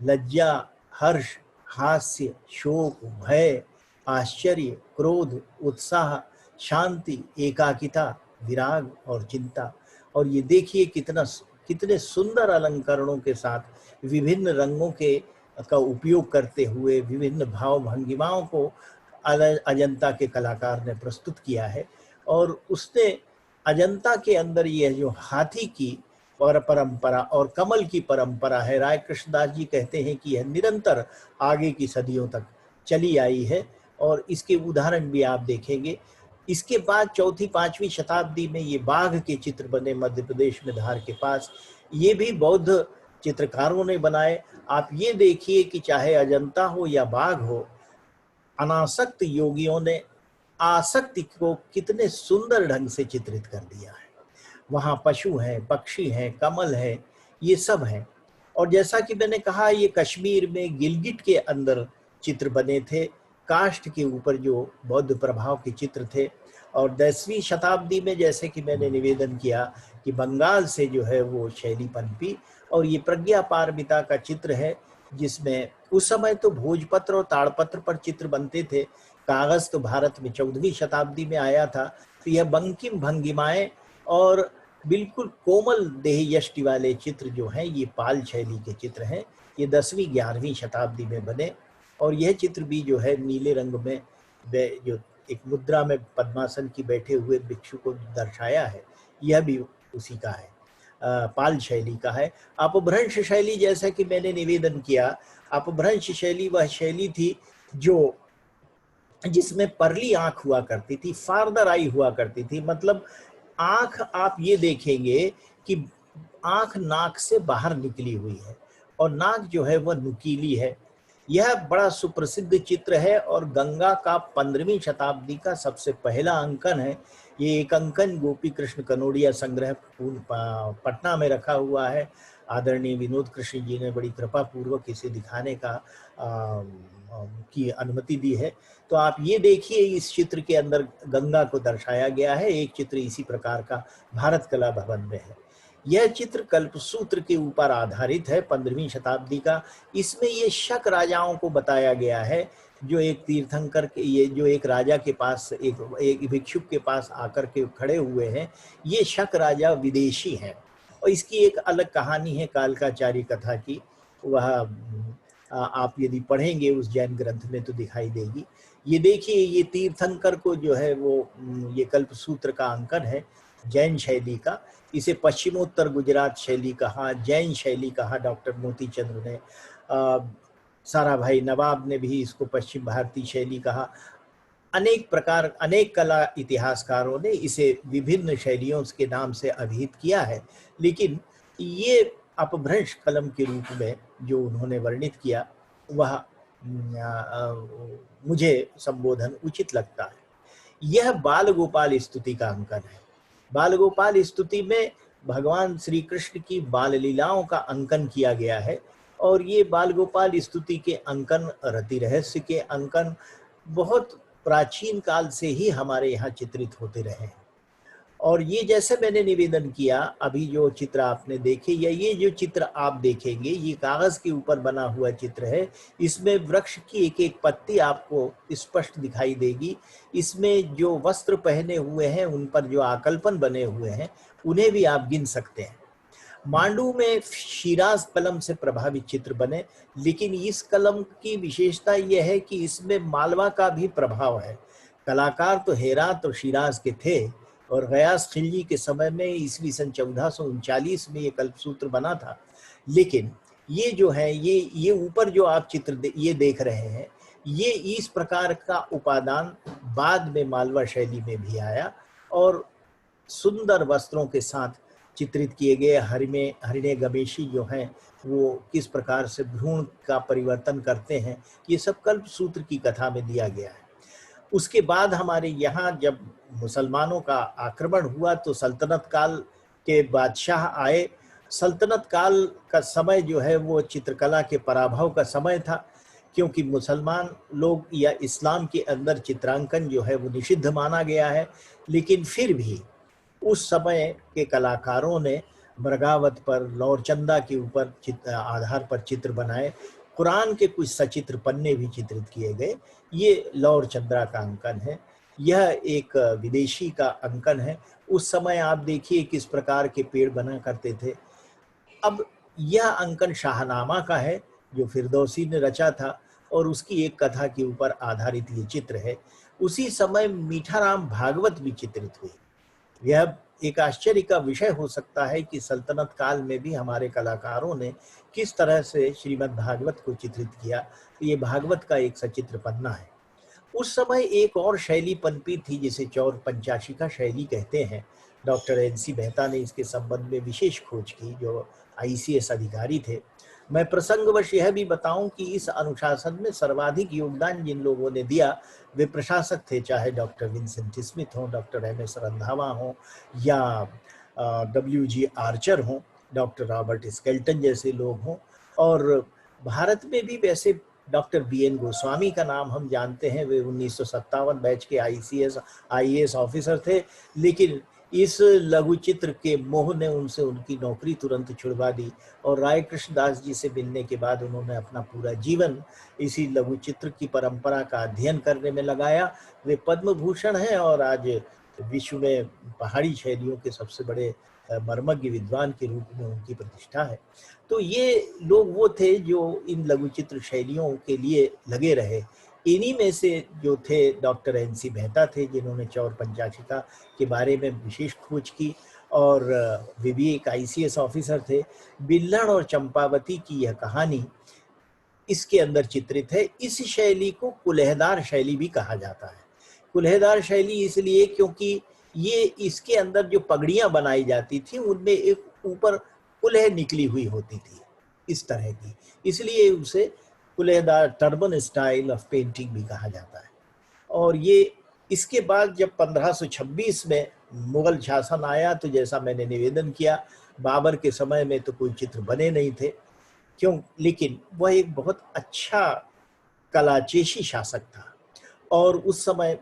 लज्जा, हर्ष, हास्य, शोक, भय, आश्चर्य, क्रोध, उत्साह, शांति, एकाकिता, विराग और चिंता। और ये देखिए कितने सुंदर अलंकरणों के साथ विभिन्न रंगों का उपयोग करते हुए विभिन्न भाव भंगिमाओं को अजंता के कलाकार ने प्रस्तुत किया है। और उसने अजंता के अंदर यह जो हाथी की परंपरा और कमल की परंपरा है, राय कृष्णदास जी कहते हैं कि यह निरंतर आगे की सदियों तक चली आई है। और इसके उदाहरण भी आप देखेंगे। इसके बाद चौथी पांचवी शताब्दी में ये बाघ के चित्र बने मध्य प्रदेश में धार के पास, ये भी बौद्ध चित्रकारों ने बनाए। आप ये देखिए कि चाहे अजंता हो या बाघ हो, अनासक्त योगियों ने आसक्ति को कितने सुंदर ढंग से चित्रित कर दिया है। वहाँ पशु हैं, पक्षी हैं, कमल है, ये सब हैं। और जैसा कि मैंने कहा, ये कश्मीर में गिलगिट के अंदर चित्र बने थे, काष्ठ के ऊपर जो बौद्ध प्रभाव के चित्र थे। और 10वीं शताब्दी में जैसे कि मैंने निवेदन किया कि बंगाल से जो है वो शैली पनपी। और ये प्रज्ञा पारमिता का चित्र है, जिसमें उस समय तो भोजपत्र और ताड़पत्र पर चित्र बनते थे, कागज तो भारत में 14वीं शताब्दी में आया था। तो यह बंकिम भंगिमाएं और बिल्कुल कोमल देह यष्टि वाले चित्र जो हैं, ये पाल शैली के चित्र हैं। ये 10वीं 11वीं शताब्दी में बने। और यह चित्र भी जो है नीले रंग में जो एक मुद्रा में पद्मासन की बैठे हुए भिक्षु को दर्शाया है, यह भी उसी का है, पाल शैली का है। अपभ्रंश शैली, जैसा कि मैंने निवेदन किया, अपभ्रंश शैली वह शैली थी जो जिसमें परली आंख हुआ करती थी, फार्दर आई हुआ करती थी। मतलब आंख, आप ये देखेंगे कि आंख नाक से बाहर निकली हुई है और नाक जो है वह नुकीली है। यह बड़ा सुप्रसिद्ध चित्र है और गंगा का 15वीं शताब्दी का सबसे पहला अंकन है। ये एक अंकन गोपी कृष्ण कनोडिया संग्रह पटना में रखा हुआ है। आदरणीय विनोद कृष्ण जी ने बड़ी कृपा पूर्वक इसे दिखाने की अनुमति दी है। तो आप ये देखिए, इस चित्र के अंदर गंगा को दर्शाया गया है। एक चित्र इसी प्रकार का भारत कला भवन में है। यह चित्र कल्पसूत्र के ऊपर आधारित है, 15वीं शताब्दी का। इसमें ये शक राजाओं को बताया गया है, जो एक तीर्थंकर के, ये जो एक राजा के पास, एक भिक्षुक के पास आकर के खड़े हुए हैं। ये शक राजा विदेशी हैं। और इसकी एक अलग कहानी है कालकाचारी कथा की, वह आप यदि पढ़ेंगे उस जैन ग्रंथ में तो दिखाई देगी। ये देखिए, ये तीर्थंकर को जो है वो ये कल्पसूत्र का अंकन है जैन शैली का। इसे पश्चिमोत्तर गुजरात शैली कहा, जैन शैली कहा डॉक्टर मोती चंद्र ने। साराभाई नवाब ने भी इसको पश्चिम भारतीय शैली कहा। अनेक कला इतिहासकारों ने इसे विभिन्न शैलियों के नाम से अभिहित किया है। लेकिन ये अपभ्रंश कलम के रूप में जो उन्होंने वर्णित किया, वह मुझे संबोधन उचित लगता है। यह बाल गोपाल स्तुति का अंकन है। बाल गोपाल स्तुति में भगवान श्री कृष्ण की बाल लीलाओं का अंकन किया गया है। और ये बाल गोपाल स्तुति के अंकन, रति रहस्य के अंकन बहुत प्राचीन काल से ही हमारे यहाँ चित्रित होते रहे हैं। और ये जैसे मैंने निवेदन किया, अभी जो चित्र आपने देखे या ये जो चित्र आप देखेंगे, ये कागज के ऊपर बना हुआ चित्र है। इसमें वृक्ष की एक एक पत्ती आपको स्पष्ट दिखाई देगी। इसमें जो वस्त्र पहने हुए हैं, उन पर जो आकल्पन बने हुए हैं, उन्हें भी आप गिन सकते हैं। मांडू में शिराज कलम से प्रभावित चित्र बने, लेकिन इस कलम की विशेषता यह है कि इसमें मालवा का भी प्रभाव है। कलाकार तो हेरात और शिराज के थे और गयास खिलजी के समय में ईस्वी सन 1439 में ये कल्पसूत्र बना था। लेकिन ये जो है, ये ऊपर जो आप चित्र ये देख रहे हैं, ये इस प्रकार का उपादान बाद में मालवा शैली में भी आया और सुंदर वस्त्रों के साथ चित्रित किए गए हरिणे गमेशी जो हैं, वो किस प्रकार से भ्रूण का परिवर्तन करते हैं, ये सब कल्पसूत्र की कथा में दिया गया है। उसके बाद हमारे यहाँ जब मुसलमानों का आक्रमण हुआ तो सल्तनत काल के बादशाह आए। सल्तनत काल का समय जो है वो चित्रकला के पराभव का समय था, क्योंकि मुसलमान लोग या इस्लाम के अंदर चित्रांकन जो है वो निषिद्ध माना गया है। लेकिन फिर भी उस समय के कलाकारों ने मृगावत पर, लौरचंदा के ऊपर आधार पर चित्र बनाए। कुरान के कुछ सचित्र पन्ने भी चित्रित किए गए। ये लौरचंदा का अंकन है। यह एक विदेशी का अंकन है। उस समय आप देखिए किस प्रकार के पेड़ बना करते थे। अब यह अंकन शाहनामा का है जो फिरदौसी ने रचा था और उसकी एक कथा के ऊपर आधारित ये चित्र है। उसी समय मीठाराम भागवत भी चित्रित हुए। यह एक आश्चर्य का विषय हो सकता है कि सल्तनत काल में भी हमारे कलाकारों ने किस तरह से श्रीमद् भागवत को चित्रित किया। ये भागवत का एक सचित्र पन्ना है। उस समय एक और शैली पनपी थी जिसे चौर पंचाशिका शैली कहते हैं। Doctor NC. मेहता ने इसके संबंध में विशेष खोज की, जो ICS अधिकारी थे। मैं प्रसंगवश यह भी बताऊं कि इस अनुशासन में सर्वाधिक योगदान जिन लोगों ने दिया वे प्रशासक थे, चाहे डॉक्टर विंसेंट स्मिथ हों, डॉक्टर M.S. रंधावा हों या W.G. आर्चर हों, डॉक्टर रॉबर्ट स्केल्टन जैसे लोग हों। और भारत में भी वैसे डॉक्टर B.N. गोस्वामी का नाम हम जानते हैं। वे 1957 बैच के IAS ऑफिसर थे, लेकिन इस लघु चित्र के मोह ने उनसे उनकी नौकरी तुरंत छुड़वा दी और राय कृष्णदास जी से मिलने के बाद उन्होंने अपना पूरा जीवन इसी लघु चित्र की परंपरा का अध्ययन करने में लगाया। वे पद्म भूषण हैं और आज विश्व में पहाड़ी शैलियों के सबसे बड़े मर्मज्ञ विद्वान के रूप में उनकी प्रतिष्ठा है। तो ये लोग वो थे जो इन लघु चित्र शैलियों के लिए लगे रहे। इन्हीं में से जो थे डॉक्टर N.C. मेहता थे, जिन्होंने चौर पंचाशिका के बारे में विशेष खोज की और वे भी एक ICS ऑफिसर थे। बिल्हण और चंपावती की यह कहानी इसके अंदर चित्रित है। इस शैली को कुल्हेदार शैली भी कहा जाता है। कुल्हेदार शैली इसलिए क्योंकि ये इसके अंदर जो पगड़ियां बनाई जाती थी उनमें एक ऊपर कुल्हे निकली हुई होती थी इस तरह की, इसलिए उसे कुल्हेदार टर्बन स्टाइल ऑफ पेंटिंग भी कहा जाता है। और ये इसके बाद जब 1526 में मुगल शासन आया तो जैसा मैंने निवेदन किया, बाबर के समय में तो कोई चित्र बने नहीं थे, क्यों, लेकिन वह एक बहुत अच्छा कलाचेशी शासक था। और उस समय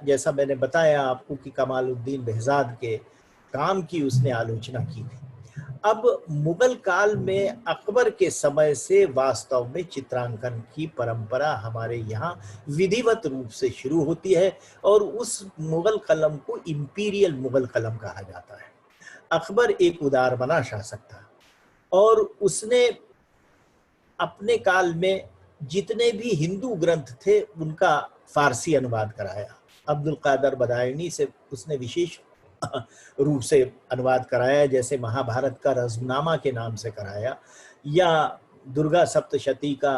जैसा मैंने बताया आपको कि कमालुद्दीन बेहजाद के काम की उसने आलोचना की थी। अब मुगल काल में अकबर के समय से वास्तव में चित्रांकन की परंपरा हमारे यहाँ विधिवत रूप से शुरू होती है और उस मुगल कलम को इंपीरियल मुगल कलम कहा जाता है। अकबर एक उदारमना शासक था और उसने अपने काल में जितने भी हिंदू ग्रंथ थे उनका फारसी अनुवाद कराया। अब्दुल कादर बदायनी से उसने विशेष रूप से अनुवाद कराया, जैसे महाभारत का रज़्मनामा के नाम से कराया, या दुर्गा सप्तशती का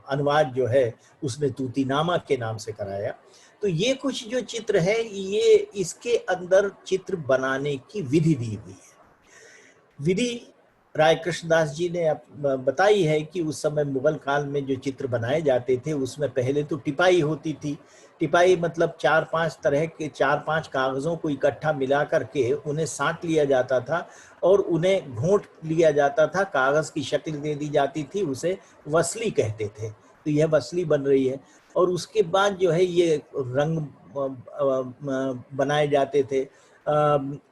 अनुवाद जो है उसने तूतीनामा के नाम से कराया। तो ये कुछ जो चित्र है ये इसके अंदर चित्र बनाने की विधि दी हुई है। विधि राय कृष्णदास जी ने बताई है कि उस समय मुगल काल में जो चित्र बनाए जाते थे उसमें पहले तो टिपाई होती थी। टिपाई मतलब 4-5 तरह के 4-5 कागज़ों को इकट्ठा मिला करके उन्हें साँट लिया जाता था और उन्हें घोंट लिया जाता था, कागज़ की शक्ल दे दी जाती थी, उसे वसली कहते थे। तो यह वसली बन रही है और उसके बाद जो है ये रंग बनाए जाते थे।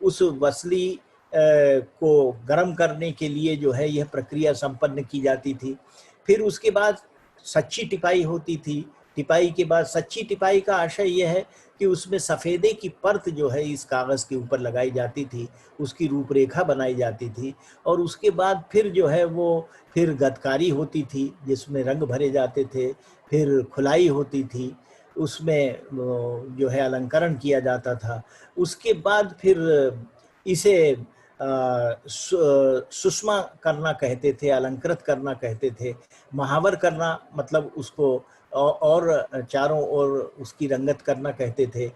उस वसली को गर्म करने के लिए जो है यह प्रक्रिया संपन्न की जाती थी। फिर उसके बाद सच्ची टिपाई होती थी। टिपाई के बाद सच्ची टिपाई का आशय यह है कि उसमें सफ़ेदे की परत जो है इस कागज़ के ऊपर लगाई जाती थी, उसकी रूपरेखा बनाई जाती थी और उसके बाद फिर जो है वो फिर गतकारी होती थी जिसमें रंग भरे जाते थे, फिर खुलाई होती थी, उसमें जो है अलंकरण किया जाता था। उसके बाद फिर इसे सुषमा करना कहते थे, अलंकृत करना कहते थे। महावर करना मतलब उसको और चारों ओर उसकी रंगत करना कहते थे।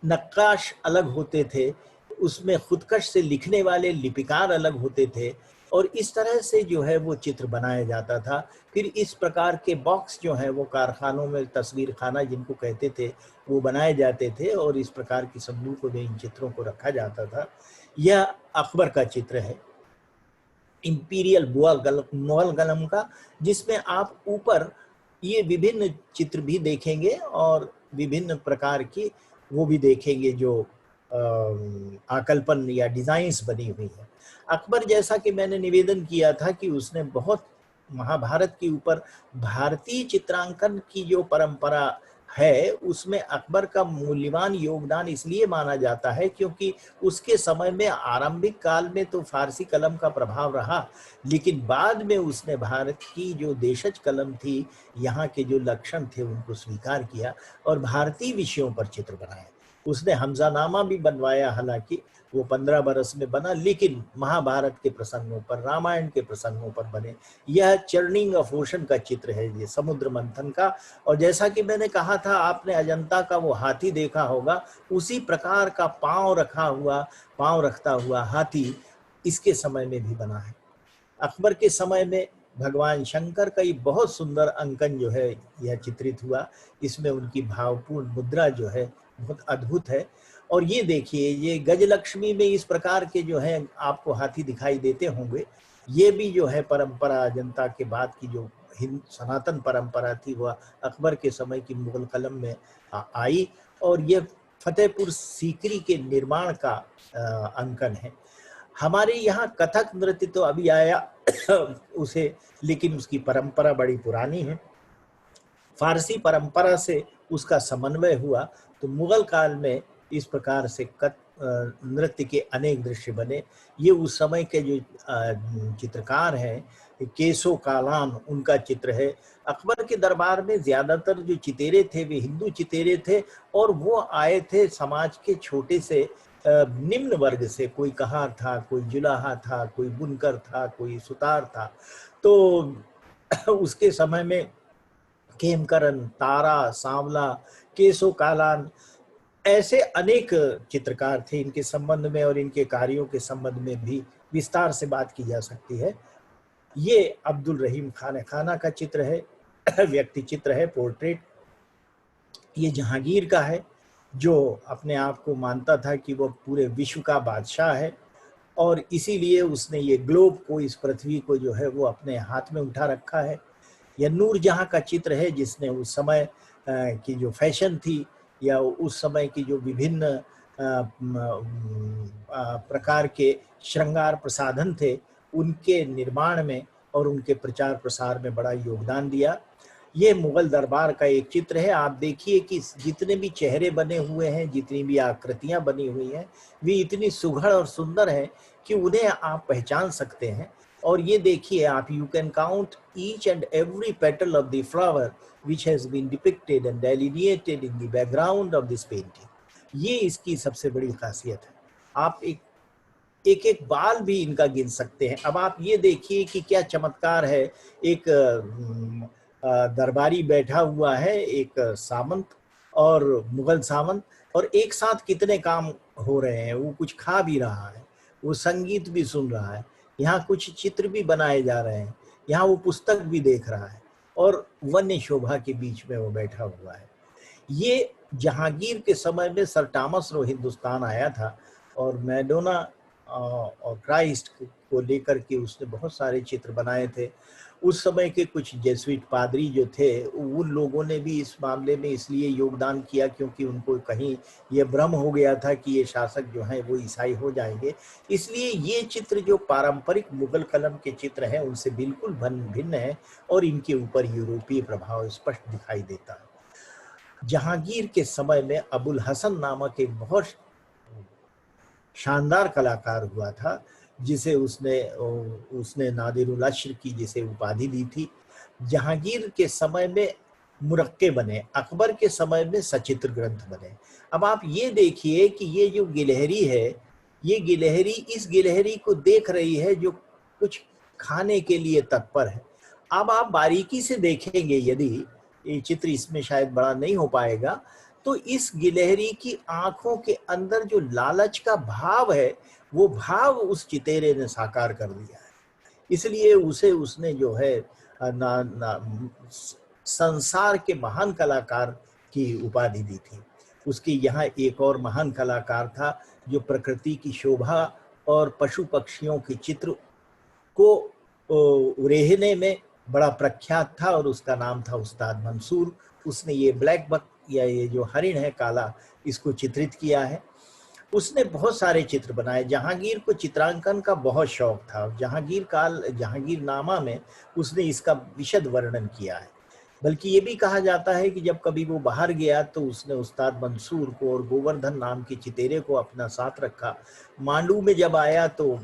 नक्काश अलग होते थे, उसमें खुदकश से लिखने वाले लिपिकार अलग होते थे और इस तरह से जो है वो चित्र बनाया जाता था। फिर इस प्रकार के बॉक्स जो हैं वो कारखानों में तस्वीर खाना जिनको कहते थे वो बनाए जाते थे और इस प्रकार की संदूकों में इन चित्रों को रखा जाता था। यह अकबर का चित्र है, इंपीरियल मुगल कलम का, जिसमें आप ऊपर ये विभिन्न चित्र भी देखेंगे और विभिन्न प्रकार की वो भी देखेंगे जो आकल्पन या डिजाइन्स बनी हुई है। अकबर, जैसा कि मैंने निवेदन किया था कि उसने बहुत महाभारत के ऊपर भारतीय चित्रांकन की जो परंपरा है उसमें अकबर का मूल्यवान योगदान इसलिए माना जाता है क्योंकि उसके समय में आरंभिक काल में तो फारसी कलम का प्रभाव रहा, लेकिन बाद में उसने भारत की जो देशज कलम थी, यहाँ के जो लक्षण थे उनको स्वीकार किया और भारतीय विषयों पर चित्र बनाए। उसने हमजानामा भी बनवाया, हालांकि वो 15 बरस में बना, लेकिन महाभारत के प्रसंगों पर, रामायण के प्रसंगों पर बने। यह चर्निंग ऑफ ओशन का चित्र है, ये समुद्र मंथन का। और जैसा कि मैंने कहा था, आपने अजंता का वो हाथी देखा होगा, उसी प्रकार का पांव रखता हुआ हाथी इसके समय में भी बना है। अकबर के समय में भगवान शंकर का ये बहुत सुंदर अंकन जो है यह चित्रित हुआ। इसमें उनकी भावपूर्ण मुद्रा जो है बहुत अद्भुत है। और ये देखिए, ये गजलक्ष्मी में इस प्रकार के जो है आपको हाथी दिखाई देते होंगे। ये भी जो है परंपरा अजंता के बाद की जो सनातन परंपरा थी वह अकबर के समय की मुगल कलम में आई। और ये फतेहपुर सीकरी के निर्माण का अंकन है। हमारे यहाँ कथक नृत्य तो अभी आया उसे, लेकिन उसकी परंपरा बड़ी पुरानी है। फारसी परंपरा से उसका समन्वय हुआ तो मुगल काल में इस प्रकार से नृत्य के अनेक दृश्य बने। ये उस समय के जो चित्रकार हैं, केसो कालान, उनका चित्र है। अकबर के दरबार में ज्यादातर जो चितेरे थे वे हिंदू चितेरे थे और वो आए थे समाज के छोटे से निम्न वर्ग से। कोई कहार था, कोई जुलाहा था, कोई बुनकर था, कोई सुतार था। तो उसके समय में खेमकरन, तारा, सांवला, केसो कालान, ऐसे अनेक चित्रकार थे। इनके संबंध में और इनके कार्यों के संबंध में भी विस्तार से बात की जा सकती है। ये अब्दुल रहीम खाना का चित्र है, व्यक्ति चित्र है, पोर्ट्रेट। ये जहांगीर का है, जो अपने आप को मानता था कि वो पूरे विश्व का बादशाह है और इसीलिए उसने ये ग्लोब को, इस पृथ्वी को जो है वो अपने हाथ में उठा रखा है। यह नूरजहां का चित्र है, जिसने उस समय की जो फैशन थी या उस समय की जो विभिन्न प्रकार के श्रृंगार प्रसाधन थे उनके निर्माण में और उनके प्रचार प्रसार में बड़ा योगदान दिया। ये मुगल दरबार का एक चित्र है। आप देखिए कि जितने भी चेहरे बने हुए हैं, जितनी भी आकृतियां बनी हुई हैं, वे इतनी सुघड़ और सुंदर हैं कि उन्हें आप पहचान सकते हैं। और ये देखिए आप, you can count each and every petal of the flower which has been depicted and delineated in the background of this painting. ये इसकी सबसे बड़ी खासियत है। आप एक बाल भी इनका गिन सकते हैं। अब आप ये देखिए कि क्या चमत्कार है। एक दरबारी बैठा हुआ है, एक सामंत और मुगल सामंत, और एक साथ कितने काम हो रहे हैं। वो कुछ खा भी रहा है, वो संगीत भी सुन रहा है, यहाँ कुछ चित्र भी बनाए जा रहे हैं, यहाँ वो पुस्तक भी देख रहा है और वन्य शोभा के बीच में वो बैठा हुआ है। ये जहांगीर के समय में सर टॉमस रो हिंदुस्तान आया था और मैडोना और क्राइस्ट को लेकर के उसने बहुत सारे चित्र बनाए थे। उस समय के कुछ जेसुइट पादरी जो थे, उन लोगों ने भी इस मामले में इसलिए योगदान किया क्योंकि उनको कहीं ये भ्रम हो गया था कि ये शासक जो हैं वो ईसाई हो जाएंगे। इसलिए ये चित्र जो पारंपरिक मुगल कलम के चित्र हैं उनसे बिल्कुल भिन्न है और इनके ऊपर यूरोपीय प्रभाव स्पष्ट दिखाई देता है। जहांगीर के समय में अबुल हसन नामक एक बहुत शानदार कलाकार हुआ था, जिसे उसने नादिरुल अश्र की जिसे उपाधि दी थी। जहांगीर के समय में मुरक्के बने, अकबर के समय में सचित्र ग्रंथ बने। अब आप ये देखिए कि ये जो गिलहरी है, ये गिलहरी इस गिलहरी को देख रही है जो कुछ खाने के लिए तत्पर है। अब आप बारीकी से देखेंगे, यदि ये चित्र इसमें शायद बड़ा नहीं हो पाएगा, तो इस गिलहरी की आंखों के अंदर जो लालच का भाव है वो भाव उस चितेरे ने साकार कर दिया है। इसलिए उसने जो है संसार के महान कलाकार की उपाधि दी थी। उसके यहाँ एक और महान कलाकार था जो प्रकृति की शोभा और पशु पक्षियों के चित्र को उरेहने में बड़ा प्रख्यात था और उसका नाम था उस्ताद मंसूर। उसने ये ब्लैक बक या ये जो हरिण है काला, इसको चित्रित किया है। उसने बहुत सारे चित्र बनाए। जहांगीर को चित्रांकन का बहुत शौक था। जहांगीरनामा में उसने इसका विशद वर्णन किया है। बल्कि ये भी कहा जाता है कि जब कभी वो बाहर गया तो उसने उस्ताद मंसूर को और गोवर्धन नाम के चितेरे को अपना साथ रखा। मांडू में जब आया तो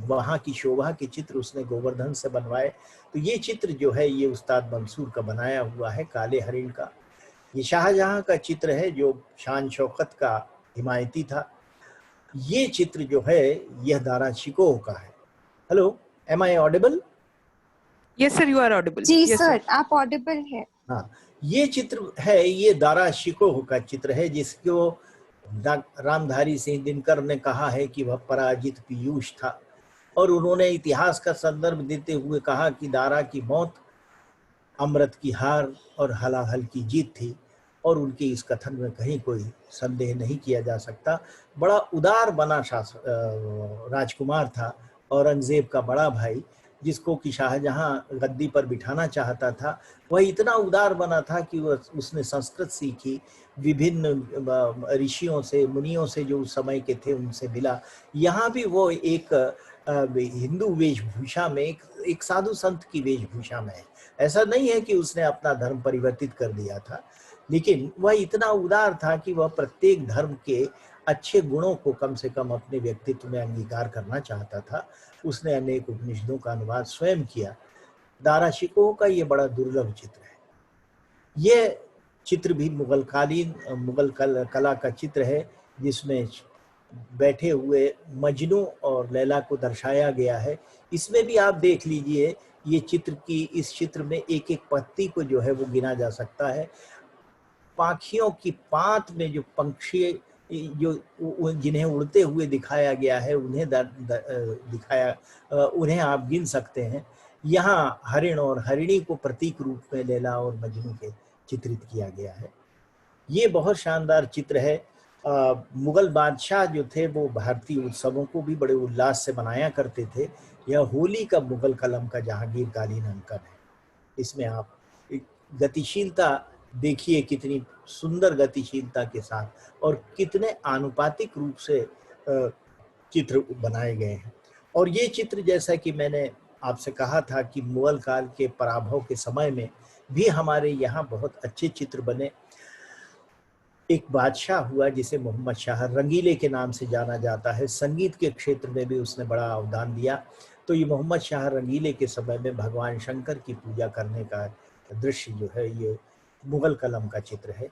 वहाँ की शोभा के चित्र उसने गोवर्धन से बनवाए। तो ये चित्र जो है ये उस्ताद मंसूर का बनाया हुआ है काले हरिण का। ये शाहजहां का चित्र है जो शान शौकत का हिमायती था। ये चित्र जो है यह दारा शिकोह का है। Hello, am I audible? Yes sir, you are audible. जी सर, आप ऑडिबल है। हाँ, ये चित्र है, ये दारा शिकोह का चित्र है जिसको रामधारी सिंह दिनकर ने कहा है कि वह पराजित पीयूष था। और उन्होंने इतिहास का संदर्भ देते हुए कहा कि दारा की मौत अमृत की हार और हलाहल की जीत थी। और उनके इस कथन में कहीं कोई संदेह नहीं किया जा सकता। बड़ा उदार बना राजकुमार था, औरंगजेब का बड़ा भाई, जिसको कि शाहजहां गद्दी पर बिठाना चाहता था। वह इतना उदार बना था कि उसने संस्कृत सीखी, विभिन्न ऋषियों से, मुनियों से जो उस समय के थे उनसे मिला। यहाँ भी वो एक हिंदू वेशभूषा में, एक साधु संत की वेशभूषा में है। ऐसा नहीं है कि उसने अपना धर्म परिवर्तित कर दिया था, लेकिन वह इतना उदार था कि वह प्रत्येक धर्म के अच्छे गुणों को कम से कम अपने व्यक्तित्व में अंगीकार करना चाहता था। उसने अनेक उपनिषदों का अनुवाद स्वयं किया। दारा शिकोह का ये बड़ा दुर्लभ चित्र है। ये चित्र भी मुगल कला का चित्र है, जिसमें बैठे हुए मजनू और लैला को दर्शाया गया है। इसमें भी आप देख लीजिए, ये इस चित्र में एक एक पत्ती को जो है वो गिना जा सकता है। पाखियों की पात में जो पंक्षी जो जिन्हें उड़ते हुए दिखाया गया है, उन्हें आप गिन सकते हैं। यहाँ हरिण और हरिणी को प्रतीक रूप में लैला और मजनू के चित्रित किया गया है। ये बहुत शानदार चित्र है। मुगल बादशाह जो थे वो भारतीय उत्सवों को भी बड़े उल्लास से मनाया करते थे। यह होली का मुगल कलम का जहांगीर कालीन अंकन है। इसमें आप गतिशीलता देखिए, कितनी सुंदर गतिशीलता के साथ और कितने आनुपातिक रूप से चित्र बनाए गए हैं। और ये चित्र, जैसा कि मैंने आपसे कहा था कि मुगल काल के पराभव के समय में भी हमारे यहाँ बहुत अच्छे चित्र बने। एक बादशाह हुआ जिसे मोहम्मद शाह रंगीले के नाम से जाना जाता है। संगीत के क्षेत्र में भी उसने बड़ा अवदान दिया। तो ये मोहम्मद शाह रंगीले के समय में भगवान शंकर की पूजा करने का दृश्य जो है ये मुगल कलम का चित्र है।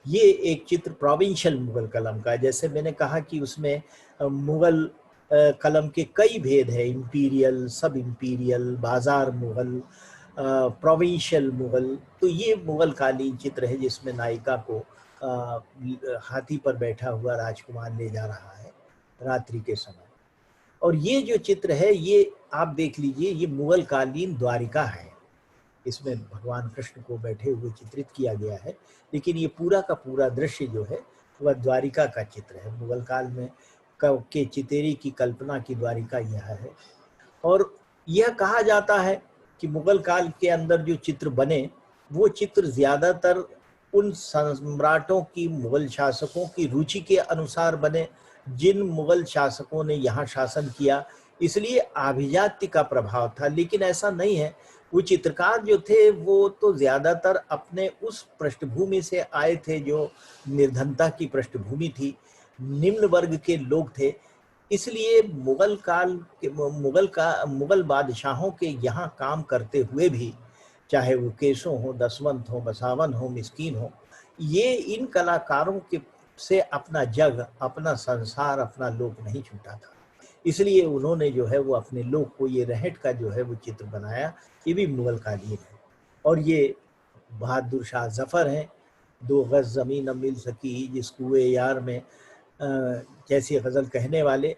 ये एक चित्र प्रोविंशियल मुगल कलम का है। जैसे मैंने कहा कि उसमें मुगल कलम के कई भेद है, इंपीरियल, सब इंपीरियल, बाजार मुगल, प्रोविंशियल मुगल। तो ये मुगल कालीन चित्र है जिसमें नायिका को हाथी पर बैठा हुआ राजकुमार ले जा रहा है रात्रि के समय। और ये जो चित्र है ये आप देख लीजिए, ये मुगल कालीन द्वारिका है। इसमें भगवान कृष्ण को बैठे हुए चित्रित किया गया है, लेकिन ये पूरा का पूरा दृश्य जो है वह द्वारिका का चित्र है। मुगल काल में के चितेरी की कल्पना की द्वारिका यह है। और यह कहा जाता है कि मुगल काल के अंदर जो चित्र बने वो चित्र ज्यादातर उन सम्राटों की, मुगल शासकों की रुचि के अनुसार बने जिन मुगल शासकों ने यहाँ शासन किया, इसलिए आभिजात्य का प्रभाव था। लेकिन ऐसा नहीं है। वो चित्रकार जो थे वो तो ज्यादातर अपने उस पृष्ठभूमि से आए थे जो निर्धनता की पृष्ठभूमि थी, निम्न वर्ग के लोग थे। इसलिए मुगल बादशाहों के यहाँ काम करते हुए भी, चाहे वो केसों हो, दसवंत हो, बसावन हो, मिस्कीन हो, ये इन कलाकारों के से अपना जग, अपना संसार, अपना लोक नहीं छूटा था। इसलिए उन्होंने जो है वो अपने लोक को, ये रहट का जो है वो चित्र बनाया। ये भी मुगल कालीन है। और ये बहादुर शाह जफर हैं, 2 गज ज़मीन न मिल सकी जिस कुए यार में, जैसी गज़ल कहने वाले,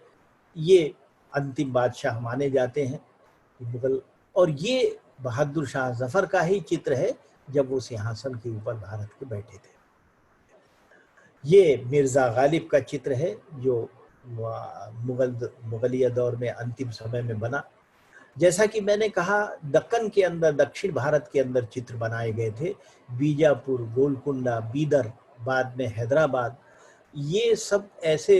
ये अंतिम बादशाह माने जाते हैं मुगल। और ये बहादुर शाह जफर का ही चित्र है जब वो सिंहासन के ऊपर भारत के बैठे थे। ये मिर्ज़ा गालिब का चित्र है जो मुगलिया दौर में अंतिम समय में बना। जैसा कि मैंने कहा, दक्कन के अंदर, दक्षिण भारत के अंदर चित्र बनाए गए थे। बीजापुर, गोलकुंडा, बीदर, बाद में हैदराबाद, ये सब ऐसे,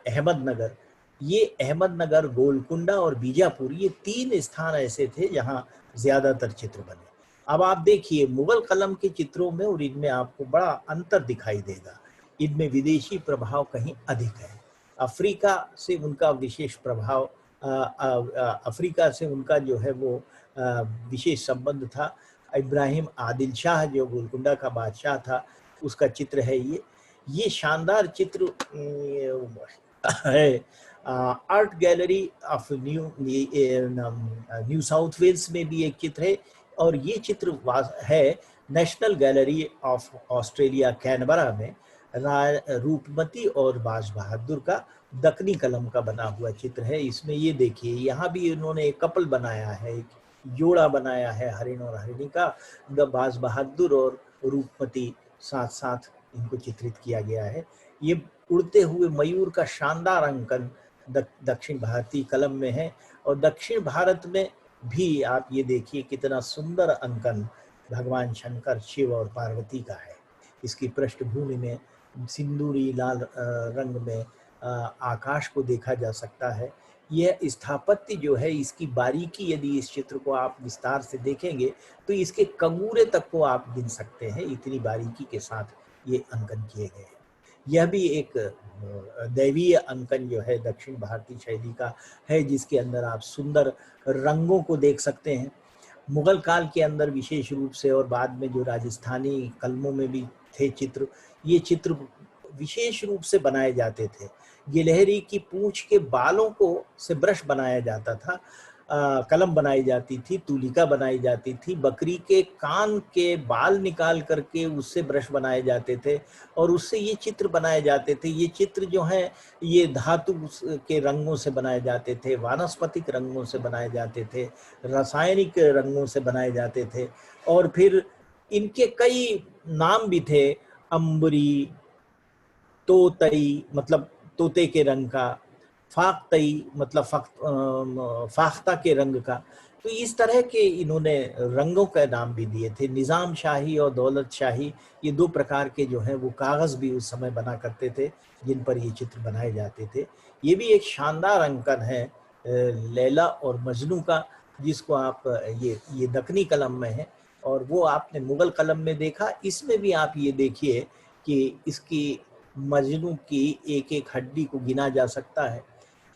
अहमदनगर, ये अहमदनगर, गोलकुंडा और बीजापुर, ये 3 स्थान ऐसे थे जहाँ ज्यादातर चित्र बने। अब आप देखिए, मुगल कलम के चित्रों में और इनमें आपको बड़ा अंतर दिखाई देगा। इनमें विदेशी प्रभाव कहीं अधिक है। अफ्रीका से उनका विशेष प्रभाव, अफ्रीका से उनका जो है वो विशेष संबंध था। इब्राहिम आदिल शाह जो गोलकुंडा का बादशाह था, उसका चित्र है ये शानदार चित्र है। Art gallery of New South Wales में भी एक चित्र है, और ये चित्र है national gallery of Australia Canberra में रूपमती और बाज बहादुर का दक्कनी कलम का बना हुआ चित्र है। इसमें ये देखिए, यहाँ भी इन्होंने एक कपल बनाया है, एक जोड़ा बनाया है हरिण और हरिणी का। बाज बहादुर और रूपमती साथ साथ इनको चित्रित किया गया है। ये उड़ते हुए मयूर का शानदार अंकन दक्षिण भारतीय कलम में है। और दक्षिण भारत में भी आप ये देखिए कितना सुंदर अंकन भगवान शंकर, शिव और पार्वती का है। इसकी पृष्ठभूमि में सिंदूरी लाल रंग में आकाश को देखा जा सकता है। यह स्थापत्य जो है, इसकी बारीकी, यदि इस चित्र को आप विस्तार से देखेंगे तो इसके कंगूरे तक को आप गिन सकते हैं, इतनी बारीकी के साथ ये अंकन किए गए हैं। यह भी एक दैवीय अंकन जो है दक्षिण भारतीय शैली का है, जिसके अंदर आप सुंदर रंगों को देख सकते हैं। मुगल काल के अंदर विशेष रूप से, और बाद में जो राजस्थानी कलमों में भी थे चित्र, ये चित्र विशेष रूप से बनाए जाते थे। गिलहरी की पूंछ के बालों को से ब्रश बनाया जाता था, कलम बनाई जाती थी, तूलिका बनाई जाती थी। बकरी के कान के बाल निकाल करके उससे ब्रश बनाए जाते थे और उससे ये चित्र बनाए जाते थे। ये चित्र जो हैं ये धातु के रंगों से बनाए जाते थे, वानस्पतिक रंगों से बनाए जाते थे, रासायनिक रंगों से बनाए जाते थे। और फिर इनके कई नाम भी थे, अंबरी, तोतई मतलब तोते के रंग का, फाख्तई मतलब फाख्ता के रंग का। तो इस तरह के इन्होंने रंगों का नाम भी दिए थे। निज़ाम शाही और दौलत शाही, ये 2 प्रकार के जो हैं वो कागज़ भी उस समय बना करते थे जिन पर ये चित्र बनाए जाते थे। ये भी एक शानदार अंकन है लैला और मजनू का, जिसको आप ये दक्कनी कलम में है और वो आपने मुगल कलम में देखा। इसमें भी आप ये देखिए कि इसकी मजनू की एक एक हड्डी को गिना जा सकता है।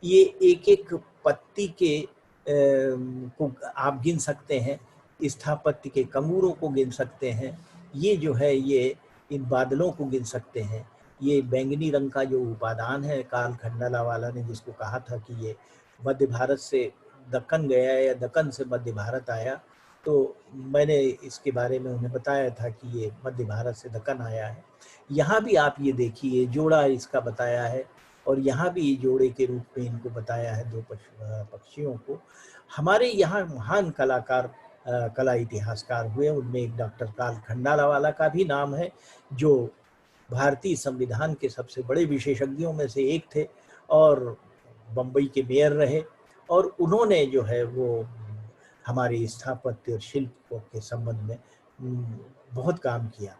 ये एक एक पत्ती के को आप गिन सकते हैं, स्थापत्य के कंगूरों को गिन सकते हैं। ये जो है ये इन बादलों को गिन सकते हैं। ये बैंगनी रंग का जो उपादान है, कार्ल खंडाला वाला ने जिसको कहा था कि ये मध्य भारत से दक्कन गया या दक्कन से मध्य भारत आया, तो मैंने इसके बारे में उन्हें बताया था कि ये मध्य भारत से दक्कन आया है। यहाँ भी आप ये देखिए जोड़ा इसका बताया है और यहाँ भी जोड़े के रूप में इनको बताया है 2 पक्षियों को। हमारे यहाँ महान कलाकार, कला इतिहासकार हुए, उनमें एक डॉक्टर कार्ल खंडाला वाला का भी नाम है, जो भारतीय संविधान के सबसे बड़े विशेषज्ञों में से एक थे और बम्बई के मेयर रहे। और उन्होंने जो है वो हमारे स्थापत्य और शिल्प के संबंध में बहुत काम किया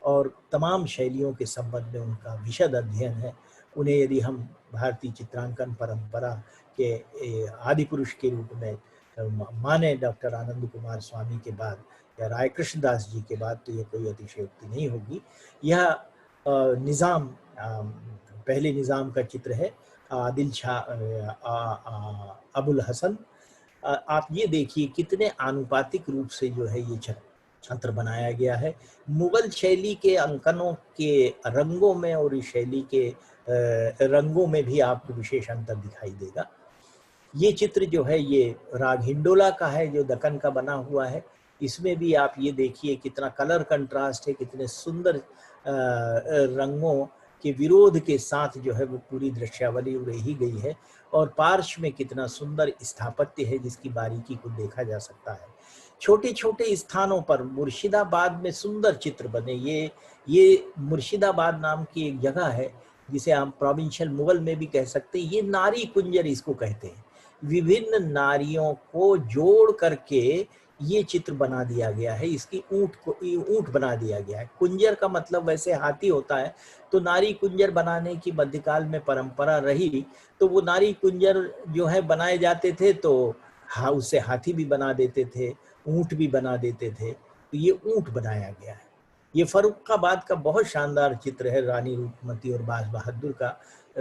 और तमाम शैलियों के संबंध में उनका विशद अध्ययन है। उन्हें यदि हम भारतीय चित्रांकन परंपरा के आदि पुरुष के रूप में माने डॉक्टर आनंद कुमार स्वामी के बाद या राय कृष्णदास जी के बाद, तो ये कोई अतिशयोक्ति नहीं होगी। यह निज़ाम, पहले निज़ाम का चित्र है, आदिल शाह, अबुल हसन। आप ये देखिए कितने आनुपातिक रूप से जो है ये चित्र बनाया गया है। मुगल शैली के अंकनों के रंगों में और इस शैली के रंगों में भी आपको विशेष अंतर दिखाई देगा। ये चित्र जो है ये राग हिंडोला का है, जो दक्कन का बना हुआ है। इसमें भी आप ये देखिए कितना कलर कंट्रास्ट है, कितने सुंदर रंगों के विरोध के साथ जो है वो पूरी दृश्यावली रही गई है और पार्श्व में कितना सुंदर स्थापत्य है जिसकी बारीकी को देखा जा सकता है। छोटे छोटे स्थानों पर मुर्शिदाबाद में सुंदर चित्र बने। ये मुर्शिदाबाद नाम की एक जगह है जिसे हम प्रोविंशियल मुगल में भी कह सकते हैं। ये नारी कुंजर इसको कहते हैं। विभिन्न नारियों को जोड़ करके ये चित्र बना दिया गया है। इसकी ऊंट बना दिया गया है। कुंजर का मतलब वैसे हाथी होता है, तो नारी कुंजर बनाने की मध्यकाल में परंपरा रही, तो वो नारी कुंजर जो है बनाए जाते थे, तो हाँ उससे हाथी भी बना देते थे, ऊंट भी बना देते थे, तो ये ऊंट बनाया गया है। ये फर्रुखाबाद का बहुत शानदार चित्र है, रानी रूपमती और बाज बहादुर का।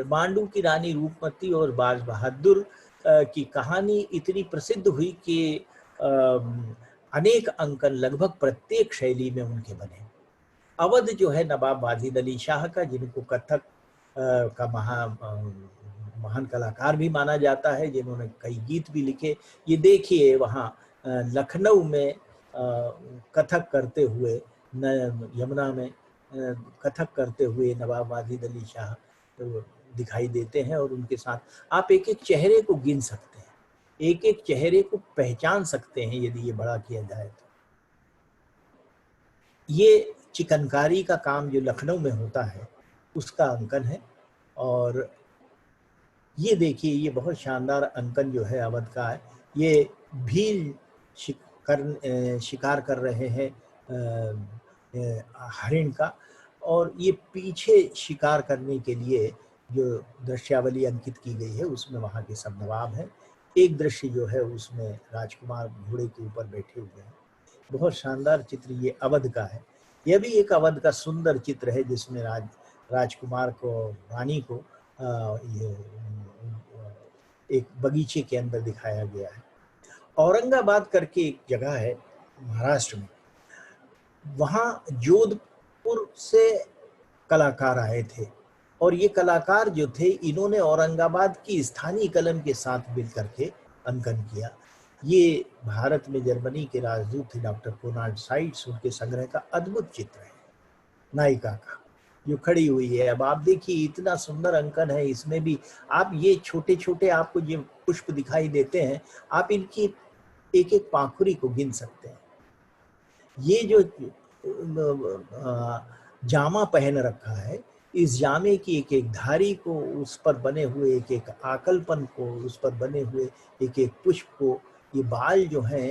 मांडू की रानी रूपमती और बाज बहादुर की कहानी इतनी प्रसिद्ध हुई कि अनेक अंकन लगभग प्रत्येक शैली में उनके बने। अवध जो है नवाब वाजिद अली शाह का, जिनको कथक का महान कलाकार भी माना जाता है, जिन्होंने कई गीत भी लिखे। ये देखिए वहाँ लखनऊ में कथक करते हुए, यमुना में कथक करते हुए नवाब वाजिद अली शाह दिखाई देते हैं, और उनके साथ आप एक एक चेहरे को गिन सकते हैं, एक एक चेहरे को पहचान सकते हैं यदि ये बड़ा किया जाए तो। ये चिकनकारी का काम जो लखनऊ में होता है उसका अंकन है। और ये देखिए, ये बहुत शानदार अंकन जो है अवध का है। ये भील शिकार कर रहे हैं हरिण का, और ये पीछे शिकार करने के लिए जो दृश्यावली अंकित की गई है उसमें वहाँ के सब नवाब हैं। एक दृश्य जो है उसमें राजकुमार घोड़े के ऊपर बैठे हुए हैं। बहुत शानदार चित्र ये अवध का है। यह भी एक अवध का सुंदर चित्र है, जिसमें राजकुमार को, रानी को ये एक बगीचे के अंदर दिखाया गया है। औरंगाबाद करके एक जगह है महाराष्ट्र में, वहाँ जोधपुर से कलाकार आए थे, और ये कलाकार जो थे इन्होंने औरंगाबाद की स्थानीय कलम के साथ मिल करके अंकन किया। ये भारत में जर्मनी के राजदूत थे डॉक्टर कोनार्ड साइट्स, उनके संग्रह का अद्भुत चित्र है नायिका का जो खड़ी हुई है। अब आप देखिए इतना सुंदर अंकन है इसमें भी। आप ये छोटे छोटे आपको जो पुष्प दिखाई देते हैं, आप इनकी एक एक पाखुरी को गिन सकते हैं। ये जो जामा पहन रखा है, इस जामे की एक एक धारी को, उस पर बने हुए एक एक आकलपन को, उस पर बने हुए एक एक पुष्प को, ये बाल जो हैं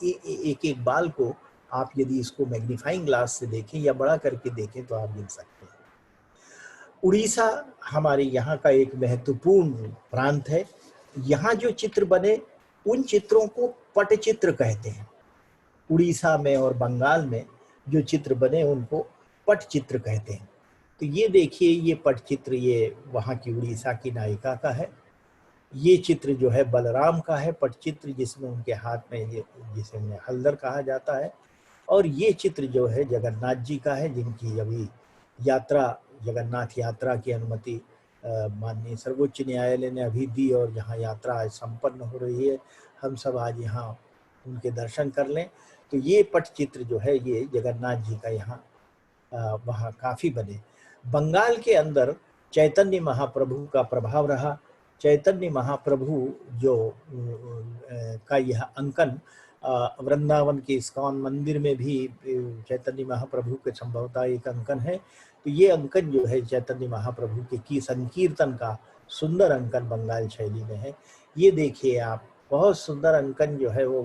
एक एक बाल को आप यदि इसको मैग्नीफाइंग ग्लास से देखें या बड़ा करके देखें तो आप गिन सकते हैं। उड़ीसा हमारे यहाँ का एक महत्वपूर्ण प्रांत है। यहाँ जो चित्र बने उन चित्रों को पटचित्र कहते हैं। उड़ीसा में और बंगाल में जो चित्र बने उनको पटचित्र कहते हैं। तो ये देखिए, ये पटचित्र ये वहाँ की उड़ीसा की नायिका का है। ये चित्र जो है बलराम का है पटचित्र, जिसमें उनके हाथ में ये, जिसे उन्हें हल्दर कहा जाता है। और ये चित्र जो है जगन्नाथ जी का है, जिनकी अभी यात्रा, जगन्नाथ यात्रा की अनुमति माननीय सर्वोच्च न्यायालय ने अभी दी, और जहाँ यात्रा आज संपन्न हो रही है, हम सब आज यहाँ उनके दर्शन कर लें। तो ये पटचित्र जो है ये जगन्नाथ जी का यहाँ वहाँ काफ़ी बने। बंगाल के अंदर चैतन्य महाप्रभु का प्रभाव रहा। चैतन्य महाप्रभु जो का यह अंकन वृंदावन के इस्कॉन मंदिर में भी चैतन्य महाप्रभु के संभवतः एक अंकन है। तो ये अंकन जो है चैतन्य महाप्रभु के की संकीर्तन का सुंदर अंकन बंगाल शैली में है। ये देखिए आप, बहुत सुंदर अंकन जो है वो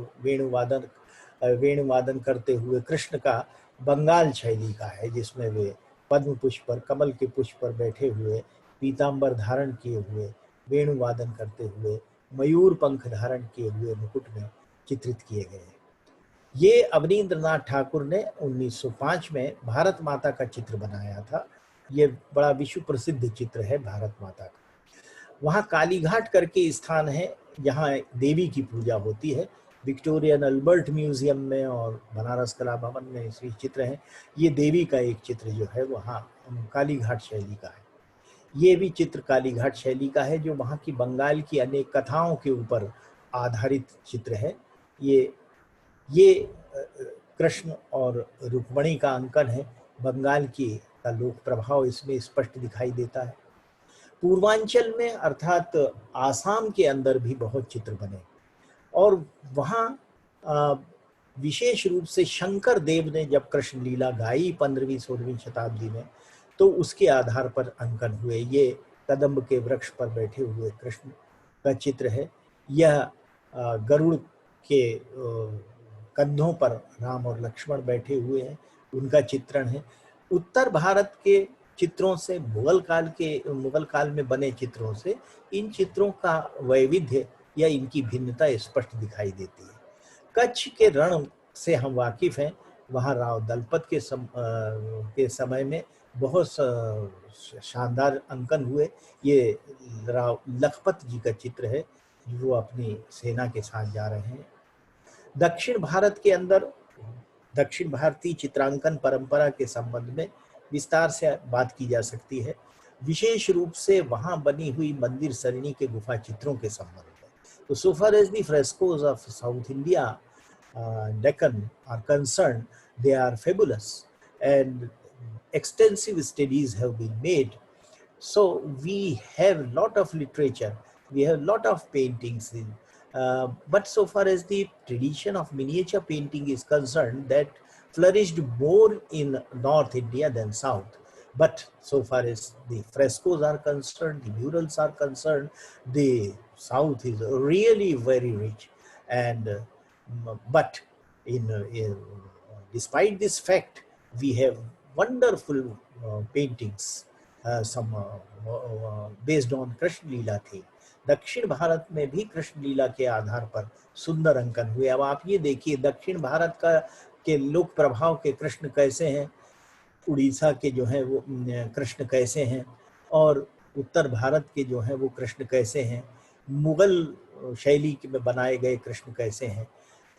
वेणुवादन करते हुए कृष्ण का बंगाल शैली का है, जिसमें वे पद्म पुष्प पर, कमल के पुष्प पर बैठे हुए, पीतांबर धारण किए हुए, वेणुवादन करते हुए, मयूर पंख धारण किए हुए मुकुट में चित्रित किए गए। ये अवनींद्रनाथ ठाकुर ने 1905 में भारत माता का चित्र बनाया था। ये बड़ा विश्व प्रसिद्ध चित्र है भारत माता का। वहाँ कालीघाट करके स्थान है जहाँ देवी की पूजा होती है। विक्टोरियन अल्बर्ट म्यूजियम में और बनारस कला भवन में इसकी चित्र है। ये देवी का एक चित्र जो है वहाँ कालीघाट शैली का है। ये भी चित्र कालीघाट शैली का है, जो वहाँ की बंगाल की अनेक कथाओं के ऊपर आधारित चित्र है। ये कृष्ण और रुक्मणी का अंकन है। बंगाल की का लोक प्रभाव इसमें स्पष्ट दिखाई देता है। पूर्वांचल में अर्थात आसाम के अंदर भी बहुत चित्र बने, और वहाँ विशेष रूप से शंकर देव ने जब कृष्ण लीला गाई 15वीं-16वीं शताब्दी में, तो उसके आधार पर अंकन हुए। ये कदम्ब के वृक्ष पर बैठे हुए कृष्ण का चित्र है। यह गरुड़ के कंधों पर राम और लक्ष्मण बैठे हुए हैं, उनका चित्रण है। उत्तर भारत के चित्रों से मुगल काल में बने चित्रों से इन चित्रों का वैविध्य या इनकी भिन्नता स्पष्ट दिखाई देती है। कच्छ के रण से हम वाकिफ हैं। वहाँ राव दलपत के समय में बहुत शानदार अंकन हुए। ये राव लखपत जी का चित्र है, वो अपनी सेना के साथ जा रहे हैं। दक्षिण भारत के अंदर दक्षिण भारतीय चित्रांकन परंपरा के संबंध में विस्तार से बात की जा सकती है, विशेष रूप से वहां बनी हुई मंदिर सरणी के गुफा चित्रों के संबंध में। तो so far as the frescoes of South India, Deccan are concerned, they are fabulous and extensive studies have been made. So we have lot of literature, we have lot of paintings in, but so far as the tradition of miniature painting is concerned, that flourished more in North India than South. But so far as the frescoes are concerned, the murals are concerned, the South is really very rich. And but despite this fact, we have wonderful paintings, some based on Krishna Leela theme. दक्षिण भारत में भी कृष्ण लीला के आधार पर सुंदर अंकन हुए। अब आप ये देखिए, दक्षिण भारत के लोक प्रभाव के कृष्ण कैसे हैं, उड़ीसा के जो है वो कृष्ण कैसे हैं, और उत्तर भारत के जो है वो कृष्ण कैसे हैं, मुगल शैली में बनाए गए कृष्ण कैसे हैं।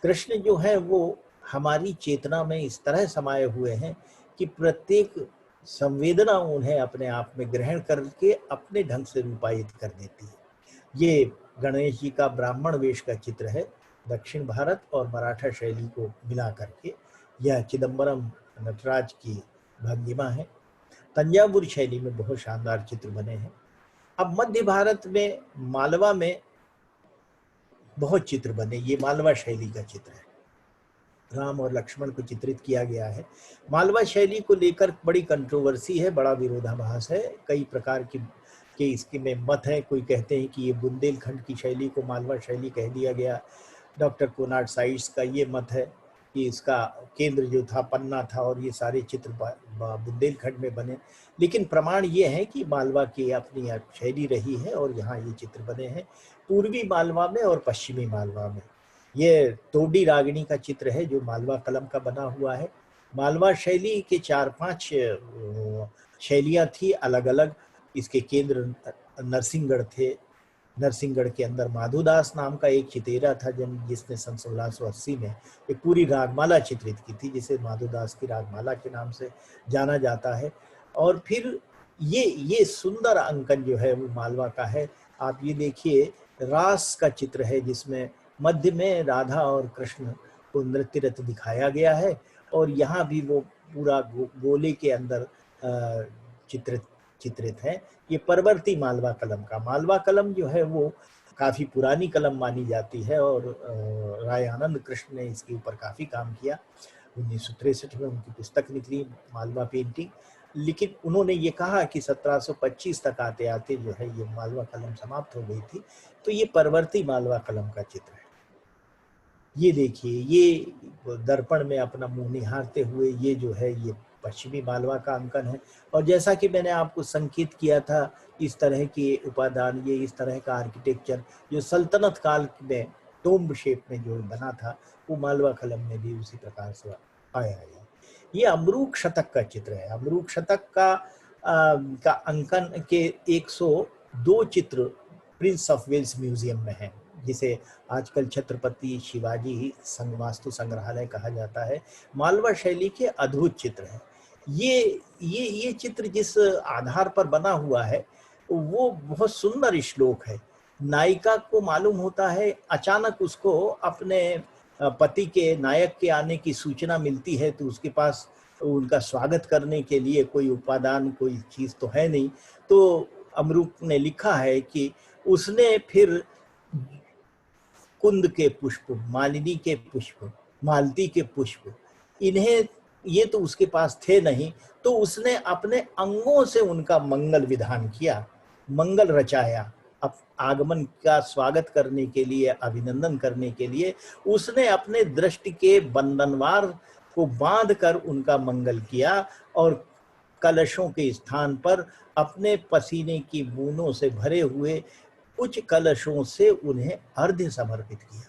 कृष्ण जो है वो हमारी चेतना में इस तरह समाये हुए हैं कि प्रत्येक संवेदना उन्हें अपने आप में ग्रहण करके अपने ढंग से रूपायित कर देती है। ये गणेश जी का ब्राह्मण वेश का चित्र है, दक्षिण भारत और मराठा शैली को मिला करके। यह चिदम्बरम नटराज की भंगिमा है। तंजावुर शैली में बहुत शानदार चित्र बने हैं। अब मध्य भारत में मालवा में बहुत चित्र बने, ये मालवा शैली का चित्र है। राम और लक्ष्मण को चित्रित किया गया है। मालवा शैली को लेकर बड़ी कंट्रोवर्सी है, बड़ा विरोधाभास है। कई प्रकार की इसके में मत है। कोई कहते हैं कि ये बुंदेलखंड की शैली को मालवा शैली कह दिया गया। डॉक्टर कोनार्ड साइट्स का ये मत है कि इसका केंद्र जो था पन्ना था और ये सारे चित्र बुंदेलखंड में बने। लेकिन प्रमाण ये है कि मालवा की अपनी शैली रही है और यहाँ ये चित्र बने हैं, पूर्वी मालवा में और पश्चिमी मालवा में। ये तोडी रागिनी का चित्र है जो मालवा कलम का बना हुआ है। मालवा शैली के 4-5 शैलियाँ थी अलग अलग। इसके केंद्र नरसिंहगढ़ थे। नरसिंहगढ़ के अंदर माधोदास नाम का एक चितेरा था जिसने सन 1680 में एक पूरी रागमाला चित्रित की थी, जिसे माधोदास की रागमाला के नाम से जाना जाता है। और फिर ये सुंदर अंकन जो है वो मालवा का है। आप ये देखिए, रास का चित्र है जिसमें मध्य में राधा और कृष्ण को नृत्यरत दिखाया गया है, और यहाँ भी वो पूरा गोले के अंदर चित्रित है। ये परवर्ती मालवा कलम का। मालवा कलम जो है वो काफ़ी पुरानी कलम मानी जाती है और राय आनंद कृष्ण ने इसके ऊपर काफ़ी काम किया। 1963 में उनकी पुस्तक निकली मालवा पेंटिंग, लेकिन उन्होंने ये कहा कि 1725 तक आते आते जो है ये मालवा कलम समाप्त हो गई थी। तो ये परवर्ती मालवा कलम का चित्र है। ये देखिए, ये दर्पण में अपना मुंह निहारते हुए ये जो है ये पश्चिमी मालवा का अंकन है। और जैसा कि मैंने आपको संकेत किया था, इस तरह के उपादान, ये इस तरह का आर्किटेक्चर जो सल्तनत काल में टोम्ब शेप में जो बना था वो मालवा कलम में भी उसी प्रकार से आया है। ये अमरूक शतक का चित्र है। अमरूक शतक का अंकन के 102 चित्र प्रिंस ऑफ वेल्स म्यूजियम में है, जिसे आजकल छत्रपति शिवाजी वास्तु संग्रहालय कहा जाता है। मालवा शैली के अद्भुत चित्र हैं। ये चित्र जिस आधार पर बना हुआ है वो बहुत सुंदर श्लोक है। नायिका को मालूम होता है, अचानक उसको अपने पति के, नायक के आने की सूचना मिलती है, तो उसके पास उनका स्वागत करने के लिए कोई उपादान, कोई चीज़ तो है नहीं। तो अमरूक ने लिखा है कि उसने फिर कुंद के पुष्प, मालिनी के पुष्प, मालती के पुष्प, इन्हें ये तो उसके पास थे नहीं, तो उसने अपने अंगों से उनका मंगल विधान किया, मंगल रचाया। आगमन का स्वागत करने के लिए, अभिनंदन करने के लिए उसने अपने दृष्टि के बंधनवार को बांधकर उनका मंगल किया और कलशों के स्थान पर अपने पसीने की बूंदों से भरे हुए कुछ कलशों से उन्हें अर्घ्य समर्पित किया।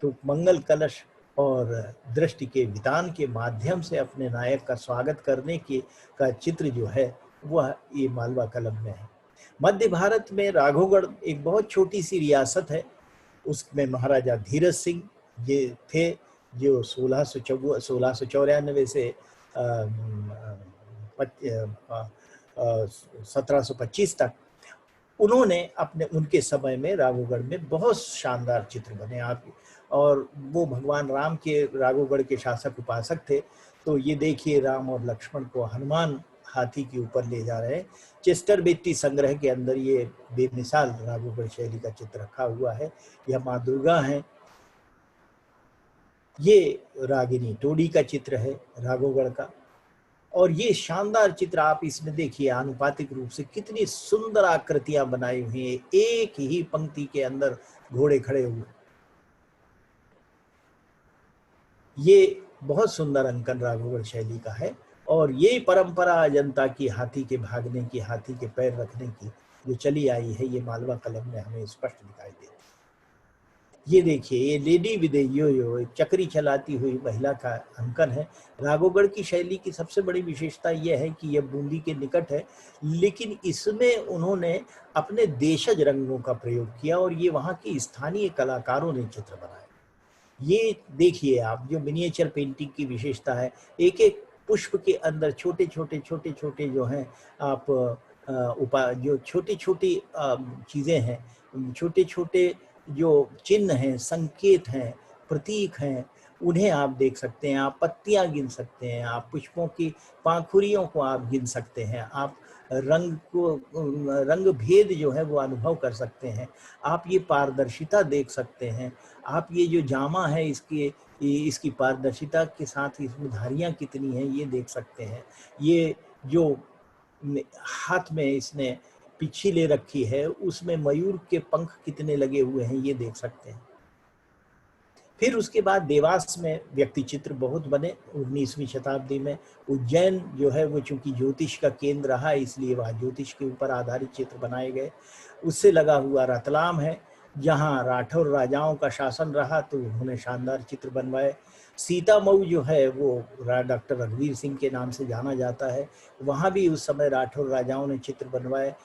तो मंगल कलश और दृष्टि के वितान के माध्यम से अपने नायक का स्वागत करने के का चित्र जो है वह ये मालवा कलम में है। मध्य भारत में राघवगढ़ एक बहुत छोटी सी रियासत है, उसमें महाराजा धीरज सिंह ये थे जो 1694 से 1725 तक उन्होंने उनके समय में राघवगढ़ में बहुत शानदार चित्र बने आप, और वो भगवान राम के राघवगढ़ के शासक उपासक थे। तो ये देखिए राम और लक्ष्मण को हनुमान हाथी के ऊपर ले जा रहे हैं। चेस्टर बेट्टी संग्रह के अंदर ये बेमिसाल राघवगढ़ शैली का चित्र रखा हुआ है। यह माँ दुर्गा है। ये रागिनी टोडी का चित्र है राघवगढ़ का, और ये शानदार चित्र आप इसमें देखिए आनुपातिक रूप से कितनी सुंदर आकृतियां बनाई हुई हैं, एक ही पंक्ति के अंदर घोड़े खड़े हुए। ये बहुत सुंदर अंकन राघवगढ़ शैली का है, और ये परंपरा अजंता की हाथी के भागने की, हाथी के पैर रखने की जो चली आई है, ये मालवा कलम में हमें स्पष्ट दिखाई देती है। ये देखिए ये लेडी विद यो एक चक्री चलाती हुई महिला का अंकन है। राघवगढ़ की शैली की सबसे बड़ी विशेषता यह है कि यह बूंदी के निकट है, लेकिन इसमें उन्होंने अपने देशज रंगों का प्रयोग किया और ये वहाँ की स्थानीय कलाकारों ने चित्र बनाए। ये देखिए आप जो मिनिएचर पेंटिंग की विशेषता है, एक एक पुष्प के अंदर छोटे छोटे जो हैं आप जो छोटी छोटी चीज़ें हैं, छोटे छोटे जो चिन्ह हैं, संकेत हैं, प्रतीक हैं, उन्हें आप देख सकते हैं। आप पत्तियां गिन सकते हैं, आप पुष्पों की पाखुरियों को आप गिन सकते हैं, आप रंग भेद जो है वो अनुभव कर सकते हैं, आप ये पारदर्शिता देख सकते हैं, आप ये जो जामा है इसकी पारदर्शिता के साथ इसमें धारियाँ कितनी हैं ये देख सकते हैं। ये जो हाथ में इसने पिच्छी ले रखी है उसमें मयूर के पंख कितने लगे हुए हैं ये देख सकते हैं। फिर उसके बाद देवास में व्यक्ति चित्र बहुत बने 19वीं शताब्दी में। उज्जैन जो है वो चूंकि ज्योतिष का केंद्र रहा इसलिए वहाँ ज्योतिष के ऊपर आधारित चित्र बनाए गए। उससे लगा हुआ रतलाम है जहाँ राठौर राजाओं का शासन रहा तो उन्होंने शानदार चित्र बनवाए। सीतामऊ जो है वो डॉक्टर रघुवीर सिंह के नाम से जाना जाता है, वहाँ भी उस समय राठौर राजाओं ने चित्र बनवाए।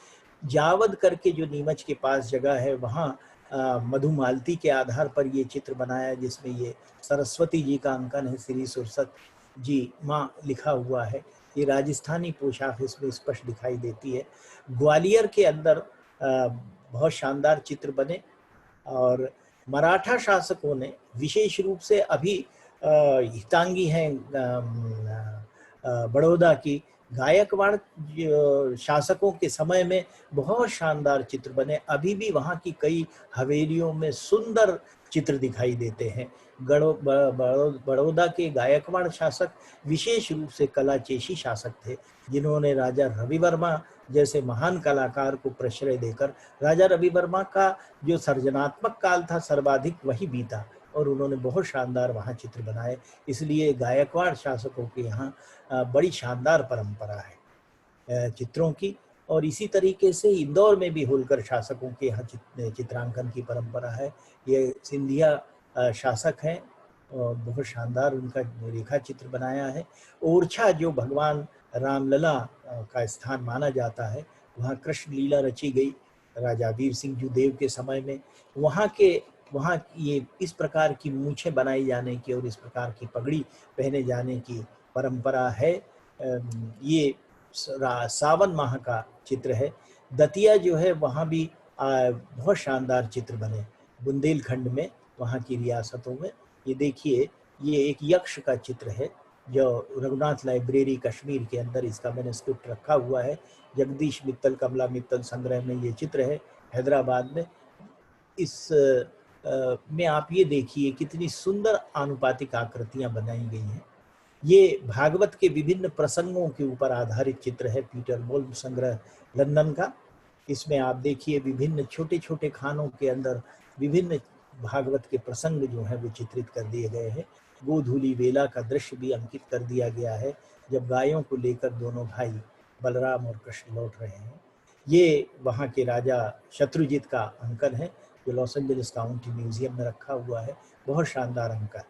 जावद करके जो नीमच के पास जगह है वहाँ मधुमालती के आधार पर ये चित्र बनाया जिसमें ये सरस्वती जी का अंकन है, श्री सुरसत जी माँ लिखा हुआ है। ये राजस्थानी पोशाक इसमें स्पष्ट दिखाई देती है। ग्वालियर के अंदर बहुत शानदार चित्र बने और मराठा शासकों ने विशेष रूप से अभी हितांगी हैं बड़ौदा की गायकवाड़ शासकों के समय में बहुत शानदार चित्र बने। अभी भी वहाँ की कई हवेलियों में सुंदर चित्र दिखाई देते हैं। बड़ौदा के गायकवाड़ शासक विशेष रूप से कलाचेशी शासक थे जिन्होंने राजा रवि वर्मा जैसे महान कलाकार को प्रश्रय देकर, राजा रवि वर्मा का जो सर्जनात्मक काल था सर्वाधिक वही बीता और उन्होंने बहुत शानदार वहाँ चित्र बनाए। इसलिए गायकवाड़ शासकों के यहाँ बड़ी शानदार परंपरा है चित्रों की। और इसी तरीके से इंदौर में भी होलकर शासकों के यहाँ चित्रांकन की परंपरा है। ये सिंधिया शासक हैं और बहुत शानदार उनका रेखा चित्र बनाया है। ओरछा जो भगवान रामलला का स्थान माना जाता है, वहाँ कृष्ण लीला रची गई राजा वीर सिंह जुदेव के समय में। वहाँ ये इस प्रकार की मूछें बनाई जाने की और इस प्रकार की पगड़ी पहने जाने की परंपरा है। ये सावन माह का चित्र है। दतिया जो है वहाँ भी बहुत शानदार चित्र बने बुंदेलखंड में, वहाँ की रियासतों में। ये देखिए ये एक यक्ष का चित्र है जो रघुनाथ लाइब्रेरी कश्मीर के अंदर इसका मैन्युस्क्रिप्ट रखा हुआ है। जगदीश मित्तल कमला मित्तल संग्रह में ये चित्र है हैदराबाद में। इस में आप ये देखिए कितनी सुंदर आनुपातिक आकृतियां बनाई गई हैं। ये भागवत के विभिन्न प्रसंगों के ऊपर आधारित चित्र है, पीटर मोल्म संग्रह लंदन का। इसमें आप देखिए विभिन्न छोटे छोटे खानों के अंदर विभिन्न भागवत के प्रसंग जो है वो चित्रित कर दिए गए हैं। गोधूली वेला का दृश्य भी अंकित कर दिया गया है, जब गायों को लेकर दोनों भाई बलराम और कृष्ण लौट रहे हैं। ये वहाँ के राजा शत्रुजित का अंकन है, जो लॉस एंजलिस काउंटी म्यूजियम में रखा हुआ है। बहुत शानदार अंकन।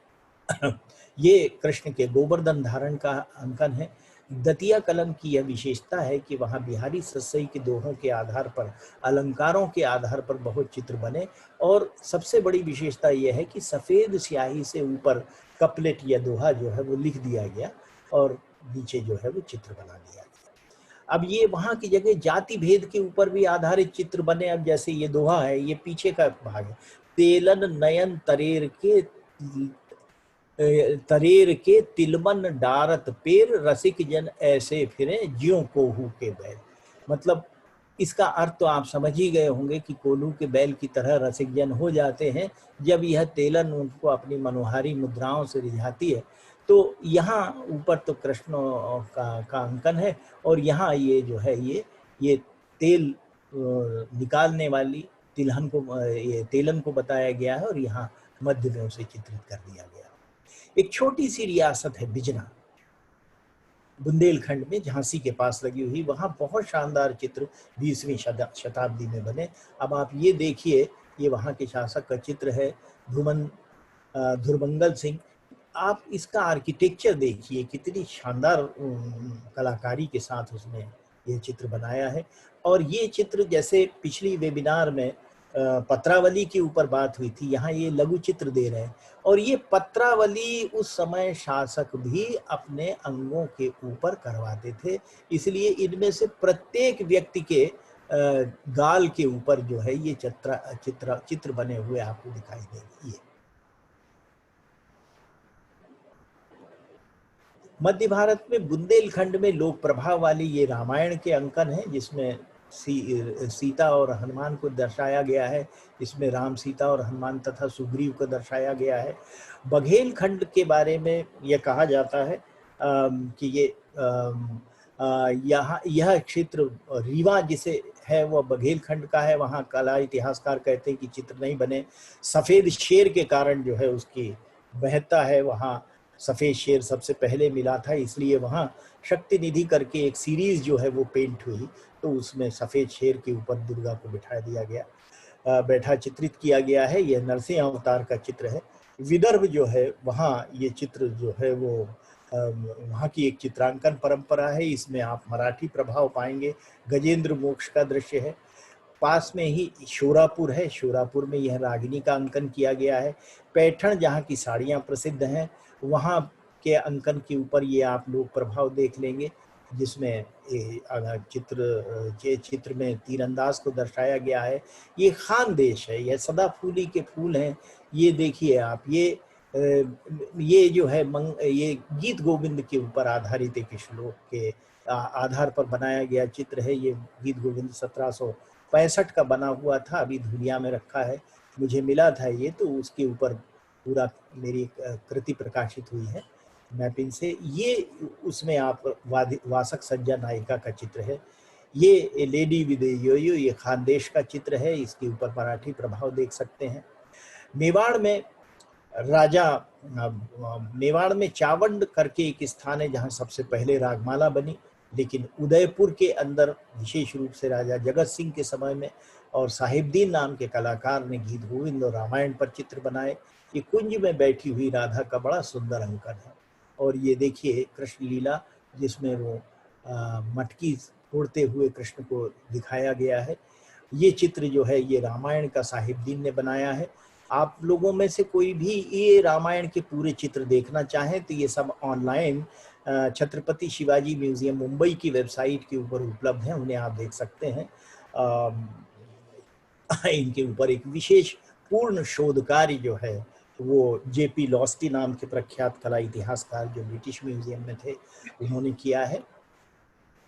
ये कृष्ण के गोवर्धन धारण का अंकन है। दतिया कलम की यह विशेषता है कि वहाँ बिहारी सस्सई के दोहों के आधार पर, अलंकारों के आधार पर बहुत चित्र बने, और सबसे बड़ी विशेषता यह है कि सफ़ेद स्याही से ऊपर कपलेट या दोहा जो है वो लिख दिया गया और नीचे जो है वो चित्र बना दिया गया। अब ये वहाँ की जगह जाति भेद के ऊपर भी आधारित चित्र बने। अब जैसे ये दोहा है, ये पीछे का भाग है, तेलन नयन तरेर के तिलमन डारत पेर, रसिक जन ऐसे फिरे ज्यों कोहू के बैल। मतलब इसका अर्थ तो आप समझ ही गए होंगे कि कोल्हू के बैल की तरह रसिक जन हो जाते हैं जब यह तेलन उनको अपनी मनोहारी मुद्राओं से रिझाती है। तो यहाँ ऊपर तो कृष्ण का अंकन है, और यहाँ ये जो है ये तेल निकालने वाली तिलहन को, ये तेलन को बताया गया है, और यहाँ मध्य में उसे चित्रित कर दिया गया। एक छोटी सी रियासत है बिजना, बुंदेलखंड में, झांसी के पास लगी हुई। वहाँ बहुत शानदार चित्र 20वीं शताब्दी में बने। अब आप ये देखिए, ये वहाँ के शासक का चित्र है, धुरमंगल सिंह। आप इसका आर्किटेक्चर देखिए, कितनी शानदार कलाकारी के साथ उसने ये चित्र बनाया है। और ये चित्र, जैसे पिछली वेबिनार में पत्रावली के ऊपर बात हुई थी, यहाँ ये लघु चित्र दे रहे हैं। और ये पत्रावली उस समय शासक भी अपने अंगों के ऊपर करवाते थे, इसलिए इनमें से प्रत्येक व्यक्ति के गाल के ऊपर जो है ये चित्र बने हुए आपको दिखाई देंगे। ये मध्य भारत में बुंदेलखंड में लोक प्रभाव वाली ये रामायण के अंकन है, जिसमें सीता और हनुमान को दर्शाया गया है। इसमें राम, सीता और हनुमान तथा सुग्रीव को दर्शाया गया है। बघेलखंड के बारे में यह कहा जाता है कि ये यह क्षेत्र रीवा जिसे है वह बघेलखंड का है। वहाँ कला इतिहासकार कहते हैं कि चित्र नहीं बने, सफ़ेद शेर के कारण जो है उसकी महत्ता है। वहाँ सफ़ेद शेर सबसे पहले मिला था, इसलिए वहाँ शक्ति निधि करके एक सीरीज जो है वो पेंट हुई, तो उसमें सफ़ेद शेर के ऊपर दुर्गा को बिठा दिया गया, बैठा चित्रित किया गया है। यह नरसिंह अवतार का चित्र है। विदर्भ जो है वहाँ ये चित्र जो है वो वहाँ की एक चित्रांकन परंपरा है। इसमें आप मराठी प्रभाव पाएंगे। गजेंद्र मोक्ष का दृश्य है। पास में ही शोरापुर है, शोरापुर में यह रागिनी का अंकन किया गया है। पैठण जहाँ की साड़ियाँ प्रसिद्ध हैं, वहाँ के अंकन के ऊपर ये आप लोग प्रभाव देख लेंगे, जिसमें चित्र में तीरंदाज को दर्शाया गया है। ये खानदेश है, यह सदाफूली के फूल हैं। ये देखिए आप, ये जो है ये गीत गोविंद के ऊपर आधारित एक श्लोक के आधार पर बनाया गया चित्र है। ये गीत गोविंद 1765 का बना हुआ था, अभी धुलिया में रखा है, मुझे मिला था ये, तो उसके ऊपर पूरा मेरी कृति प्रकाशित हुई है मैपिंग से। ये उसमें आप वासक सज्जा नायिका का चित्र है। ये लेडी विद यो-यो, ये खानदेश का चित्र है। इसके ऊपर मराठी प्रभाव देख सकते हैं। मेवाड़ में चावंड करके एक स्थान है जहाँ सबसे पहले रागमाला बनी, लेकिन उदयपुर के अंदर विशेष रूप से राजा जगत सिंह के समय में और साहिबदीन नाम के कलाकार ने गीत गोविंद और रामायण पर चित्र बनाए। ये कुंज में बैठी हुई राधा का बड़ा सुंदर अंकन है। और ये देखिए कृष्ण लीला, जिसमें वो मटकी फोड़ते हुए कृष्ण को दिखाया गया है। ये चित्र जो है ये रामायण का साहिबदीन ने बनाया है। आप लोगों में से कोई भी ये रामायण के पूरे चित्र देखना चाहें तो ये सब ऑनलाइन छत्रपति शिवाजी म्यूजियम मुंबई की वेबसाइट के ऊपर उपलब्ध हैं, उन्हें आप देख सकते हैं। इनके ऊपर एक विशेष पूर्ण शोध कार्य जो है वो जेपी लॉस्टी नाम के प्रख्यात कला इतिहासकार जो ब्रिटिश म्यूजियम में थे, उन्होंने किया है।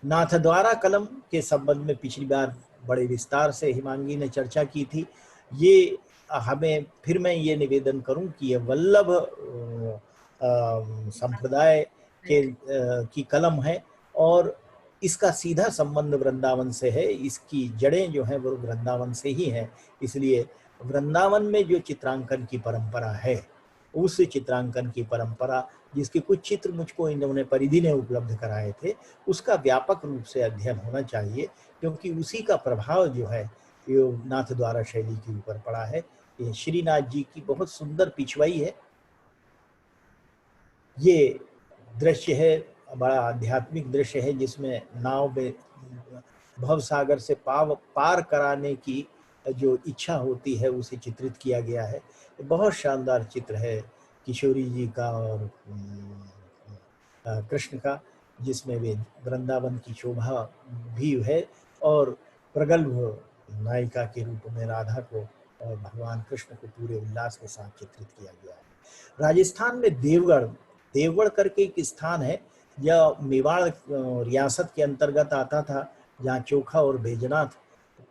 नाथद्वारा कलम के संबंध में पिछली बार बड़े विस्तार से हिमांगी ने चर्चा की थी। ये हमें फिर मैं ये निवेदन करूं कि ये वल्लभ संप्रदाय की कलम है, और इसका सीधा संबंध वृंदावन से है, इसकी जड़ें जो हैं वो वृंदावन से ही हैं। इसलिए वृंदावन में जो चित्रांकन की परंपरा है, उस चित्रांकन की परंपरा जिसके कुछ चित्र मुझको इन्होंने परिधि ने उपलब्ध कराए थे, उसका व्यापक रूप से अध्ययन होना चाहिए, क्योंकि उसी का प्रभाव जो है ये नाथ द्वारा शैली के ऊपर पड़ा है। ये श्रीनाथ जी की बहुत सुंदर पिछवाई है। ये दृश्य है, बड़ा आध्यात्मिक दृश्य है, जिसमें नाव में भव सागर से पार कराने की जो इच्छा होती है उसे चित्रित किया गया है। बहुत शानदार चित्र है किशोरी जी का और कृष्ण का, जिसमें वे वृंदावन की शोभा भी है और प्रगल्भ नायिका के रूप में राधा को और भगवान कृष्ण को पूरे उल्लास के साथ चित्रित किया गया है। राजस्थान में देवगढ़ करके एक स्थान है, यह मेवाड़ रियासत के अंतर्गत आता था, जहाँ चोखा और बैजनाथ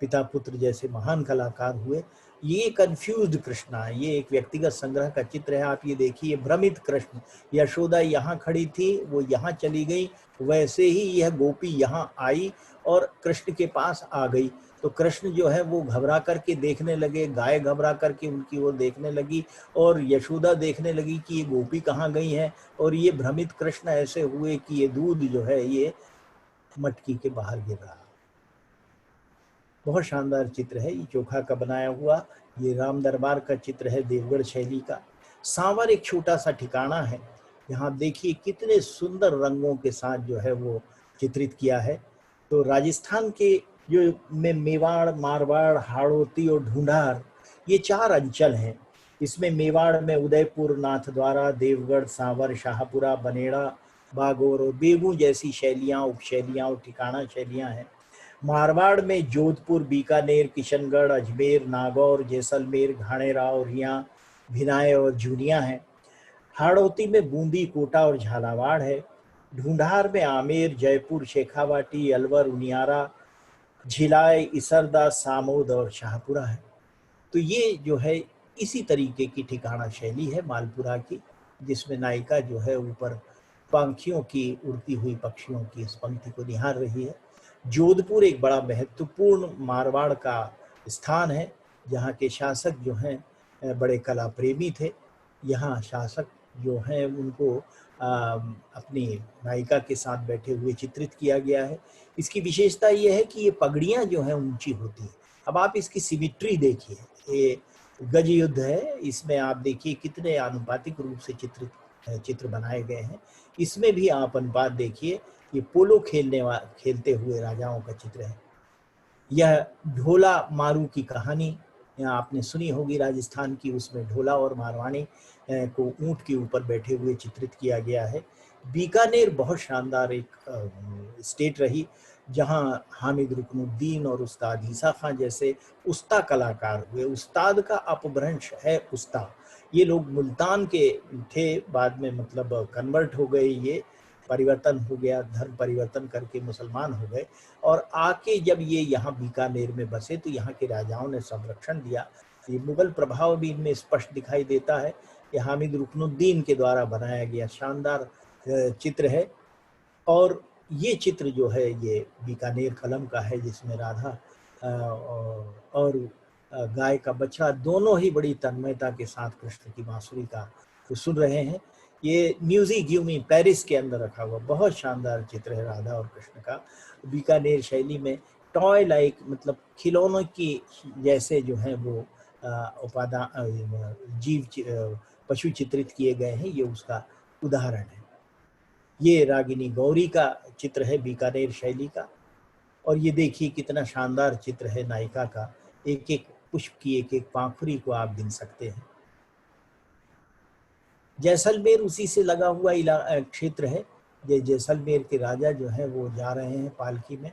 पिता पुत्र जैसे महान कलाकार हुए। ये कंफ्यूज्ड कृष्णा, ये एक व्यक्तिगत संग्रह का चित्र है। आप ये देखिए, भ्रमित कृष्ण, यशोदा यहाँ खड़ी थी, वो यहाँ चली गई, वैसे ही यह गोपी यहाँ आई और कृष्ण के पास आ गई। तो कृष्ण जो है वो घबरा करके देखने लगे, गाय घबरा करके उनकी ओर देखने लगी और यशोदा देखने लगी कि ये गोपी कहाँ गई है, और ये भ्रमित कृष्ण ऐसे हुए कि ये दूध जो है ये मटकी के बाहर गिर रहा। बहुत शानदार चित्र है ये चोखा का बनाया हुआ। ये राम दरबार का चित्र है देवगढ़ शैली का। सांवर एक छोटा सा ठिकाना है, यहाँ देखिए कितने सुंदर रंगों के साथ जो है वो चित्रित किया है। तो राजस्थान के जो में मेवाड़, मारवाड़, हाड़ौती और ढूंढार, ये 4 अंचल हैं। इसमें मेवाड़ में उदयपुर, नाथद्वारा, देवगढ़, सांवर, शाहपुरा, बनेड़ा, बागोर और बेगू जैसी शैलियाँ, उपशैलियाँ और ठिकाना शैलियाँ हैं। मारवाड़ में जोधपुर, बीकानेर, किशनगढ़, अजमेर, नागौर, जैसलमेर, घाणेरा और रियाँ, भिनाय और जूनिया हैं। हाड़ौती में बूंदी, कोटा और झालावाड़ है। ढूंढार में आमेर, जयपुर, शेखावाटी, अलवर, उनियारा, झिलाय, इसरदा, सामोद और शाहपुरा है। तो ये जो है इसी तरीके की ठिकाना शैली है मालपुरा की, जिसमें नायिका जो है ऊपर पंखियों की, उड़ती हुई पक्षियों की इस पंक्ति को निहार रही है। जोधपुर एक बड़ा महत्वपूर्ण मारवाड़ का स्थान है, जहाँ के शासक जो हैं बड़े कला प्रेमी थे। यहाँ शासक जो हैं उनको अपनी नायिका के साथ बैठे हुए चित्रित किया गया है। इसकी विशेषता ये है कि ये पगड़ियाँ जो हैं ऊंची होती हैं। अब आप इसकी सिमिट्री देखिए, ये गज युद्ध है, इसमें आप देखिए कितने आनुपातिक रूप से चित्र बनाए गए हैं। इसमें भी आप अनुपात देखिए, ये पोलो खेलते हुए राजाओं का चित्र है। यह ढोला मारू की कहानी यहाँ आपने सुनी होगी राजस्थान की, उसमें ढोला और मारवाणी को ऊंट के ऊपर बैठे हुए चित्रित किया गया है। बीकानेर बहुत शानदार एक स्टेट रही, जहाँ हामिद रुकनुद्दीन और उस्ताद ईसा खां जैसे उस्ता कलाकार हुए। उस्ताद का अपभ्रंश है उस्ता। ये लोग मुल्तान के थे, बाद में मतलब कन्वर्ट हो गए, ये परिवर्तन हो गया, धर्म परिवर्तन करके मुसलमान हो गए और आके जब ये यहाँ बीकानेर में बसे तो यहाँ के राजाओं ने संरक्षण दिया। ये मुगल प्रभाव भी इनमें स्पष्ट दिखाई देता है। ये हामिद रुकनुद्दीन के द्वारा बनाया गया शानदार चित्र है। और ये चित्र जो है ये बीकानेर कलम का है, जिसमें राधा और गाय का बछड़ा दोनों ही बड़ी तन्मयता के साथ कृष्ण की बांसुरी का सुन रहे हैं। ये म्यूजिक गिव मी पेरिस के अंदर रखा हुआ बहुत शानदार चित्र है राधा और कृष्ण का। बीकानेर शैली में टॉय लाइक, मतलब खिलौनों की जैसे जो है वो जीव पशु चित्रित किए गए हैं, ये उसका उदाहरण है। ये रागिनी गौरी का चित्र है बीकानेर शैली का। और ये देखिए कितना शानदार चित्र है नायिका का, एक एक पुष्प की एक एक पाखुरी को आप गिन सकते हैं। जैसलमेर उसी से लगा हुआ क्षेत्र है। जैसलमेर के राजा जो है वो जा रहे हैं पालकी में।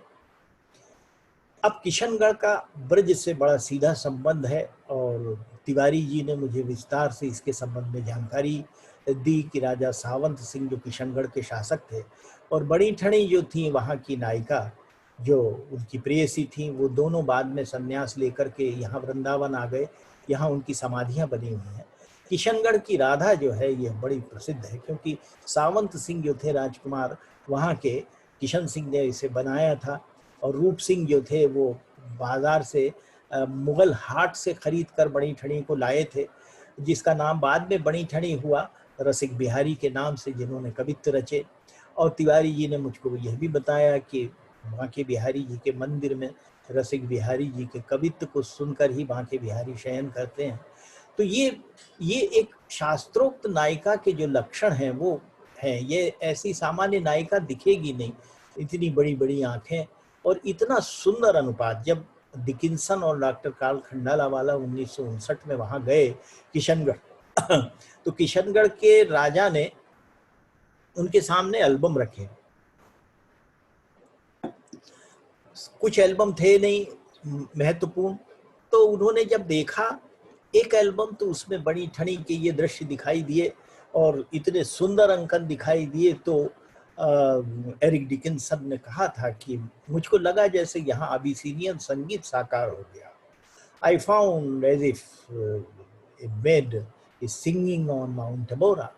अब किशनगढ़ का ब्रज से बड़ा सीधा संबंध है और तिवारी जी ने मुझे विस्तार से इसके संबंध में जानकारी दी कि राजा सावंत सिंह जो किशनगढ़ के शासक थे और बड़ी ठणी जो थी वहाँ की नायिका जो उनकी प्रेयसी थी, वो दोनों बाद में संन्यास लेकर के यहाँ वृंदावन आ गए। यहाँ उनकी समाधियाँ बनी हुई हैं। किशनगढ़ की राधा जो है यह बड़ी प्रसिद्ध है, क्योंकि सावंत सिंह जो थे राजकुमार वहाँ के, किशन सिंह ने इसे बनाया था और रूप सिंह जो थे वो बाजार से मुगल हाट से खरीद कर बड़ी ठणी को लाए थे, जिसका नाम बाद में बड़ी ठणी हुआ रसिक बिहारी के नाम से, जिन्होंने कवित्त रचे। और तिवारी जी ने मुझको यह भी बताया कि बांके बिहारी जी के मंदिर में रसिक बिहारी जी के कवित्त को सुनकर ही बांके बिहारी शयन करते हैं। तो ये एक शास्त्रोक्त नायिका के जो लक्षण हैं वो हैं। ये ऐसी सामान्य नायिका दिखेगी नहीं, इतनी बड़ी बड़ी आंखें और इतना सुंदर अनुपात। जब डिकिंसन और डॉक्टर कार्ल खंडालावाला 1959 में वहां गए किशनगढ़ तो किशनगढ़ के राजा ने उनके सामने एल्बम रखे। कुछ एल्बम थे नहीं महत्वपूर्ण, तो उन्होंने जब देखा एक एल्बम, तो उसमें बड़ी ठणी के ये दृश्य दिखाई दिए और इतने सुंदर अंकन दिखाई दिए। तो एरिक डिकिंसन ने कहा था कि मुझको लगा जैसे यहाँ अबिसिनियन संगीत साकार हो गया। I found as if a bed is singing on Mount Tabora।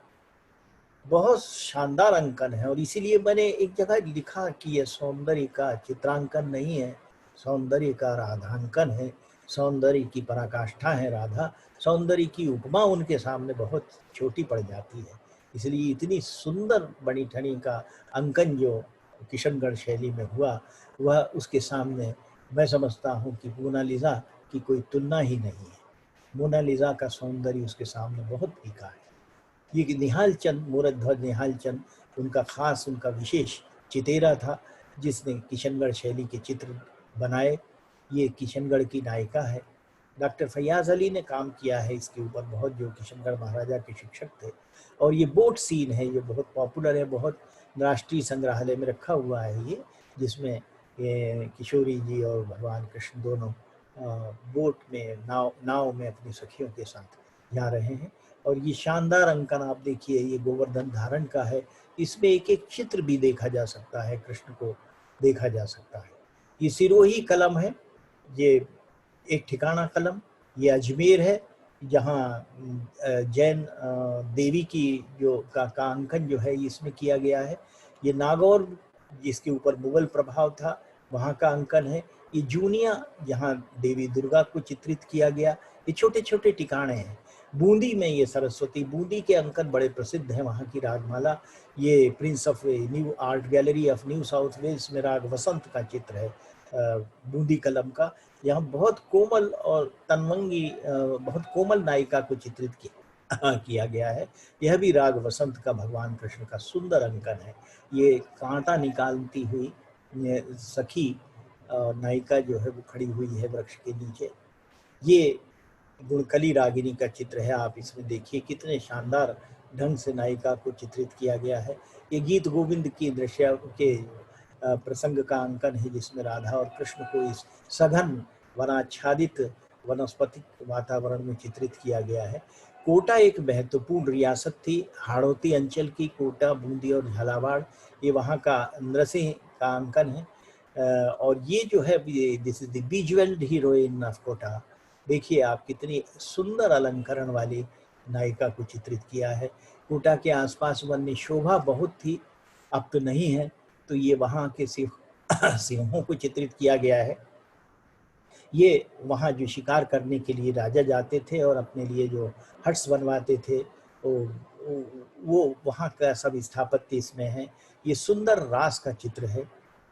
बहुत शानदार अंकन है और इसीलिए मैंने एक जगह लिखा कि यह सौंदर्य का चित्रांकन नहीं है, सौंदर्य का राधांकन है, सौंदर्य की पराकाष्ठा है राधा, सौंदर्य की उपमा उनके सामने बहुत छोटी पड़ जाती है। इसलिए इतनी सुंदर बड़ी ठनी का अंकन जो किशनगढ़ शैली में हुआ, वह उसके सामने मैं समझता हूँ कि मोनालिसा की कोई तुलना ही नहीं है। मोनालिसा का सौंदर्य उसके सामने बहुत फीका है। ये निहाल चंद, मूरध्वज निहाल चंद, उनका खास, उनका विशेष चितेरा था जिसने किशनगढ़ शैली के चित्र बनाए। ये किशनगढ़ की नायिका है। डॉक्टर फैयाज अली ने काम किया है इसके ऊपर बहुत, जो किशनगढ़ महाराजा के शिक्षक थे। और ये बोट सीन है, ये बहुत पॉपुलर है, बहुत राष्ट्रीय संग्रहालय में रखा हुआ है ये, जिसमें ये किशोरी जी और भगवान कृष्ण दोनों बोट में नाव में अपनी सखियों के साथ जा रहे हैं। और ये शानदार अंकन आप देखिए, ये गोवर्धन धारण का है, इसमें एक एक चित्र भी देखा जा सकता है, कृष्ण को देखा जा सकता है। ये सिरोही कलम है, ये एक ठिकाना कलम, ये अजमेर है जहाँ जैन देवी की जो का अंकन जो है इसमें किया गया है। ये नागौर जिसके ऊपर मुगल प्रभाव था वहाँ का अंकन है। ये जूनिया जहाँ देवी दुर्गा को चित्रित किया गया। ये छोटे छोटे ठिकाने हैं। बूंदी में ये सरस्वती, बूंदी के अंकन बड़े प्रसिद्ध हैं, वहाँ की रागमाला। ये prince of new art gallery of New South Wales में राग वसंत का चित्र है बूंदी कलम का। यहाँ बहुत कोमल और तन्वंगी, बहुत कोमल नायिका को चित्रित किया गया है। यह भी राग वसंत का भगवान कृष्ण का सुंदर अंकन है। ये कांटा निकालती हुई सखी नायिका जो है वो खड़ी हुई है वृक्ष के नीचे। ये गुणकली रागिनी का चित्र है, आप इसमें देखिए कितने शानदार ढंग से नायिका को चित्रित किया गया है। ये गीत गोविंद की दृश्य के प्रसंग का अंकन है, जिसमें राधा और कृष्ण को इस सघन वनाच्छादित वनस्पतिक वातावरण में चित्रित किया गया है। कोटा एक महत्वपूर्ण रियासत थी, हाड़ौती अंचल की कोटा, बूंदी और झालावाड़, ये वहाँ का नृसिंह का अंकन है। और ये जो है this is the bejewelled heroine of Kota. देखिए आप कितनी सुंदर अलंकरण वाली नायिका को चित्रित किया है। कोटा के आसपास वन्य शोभा बहुत थी, अब तो नहीं है, तो ये वहाँ के सिंहों को चित्रित किया गया है। ये वहाँ जो शिकार करने के लिए राजा जाते थे और अपने लिए जो हट्स बनवाते थे वो वहाँ का सब स्थापत्य इसमें है। ये सुंदर रास का चित्र है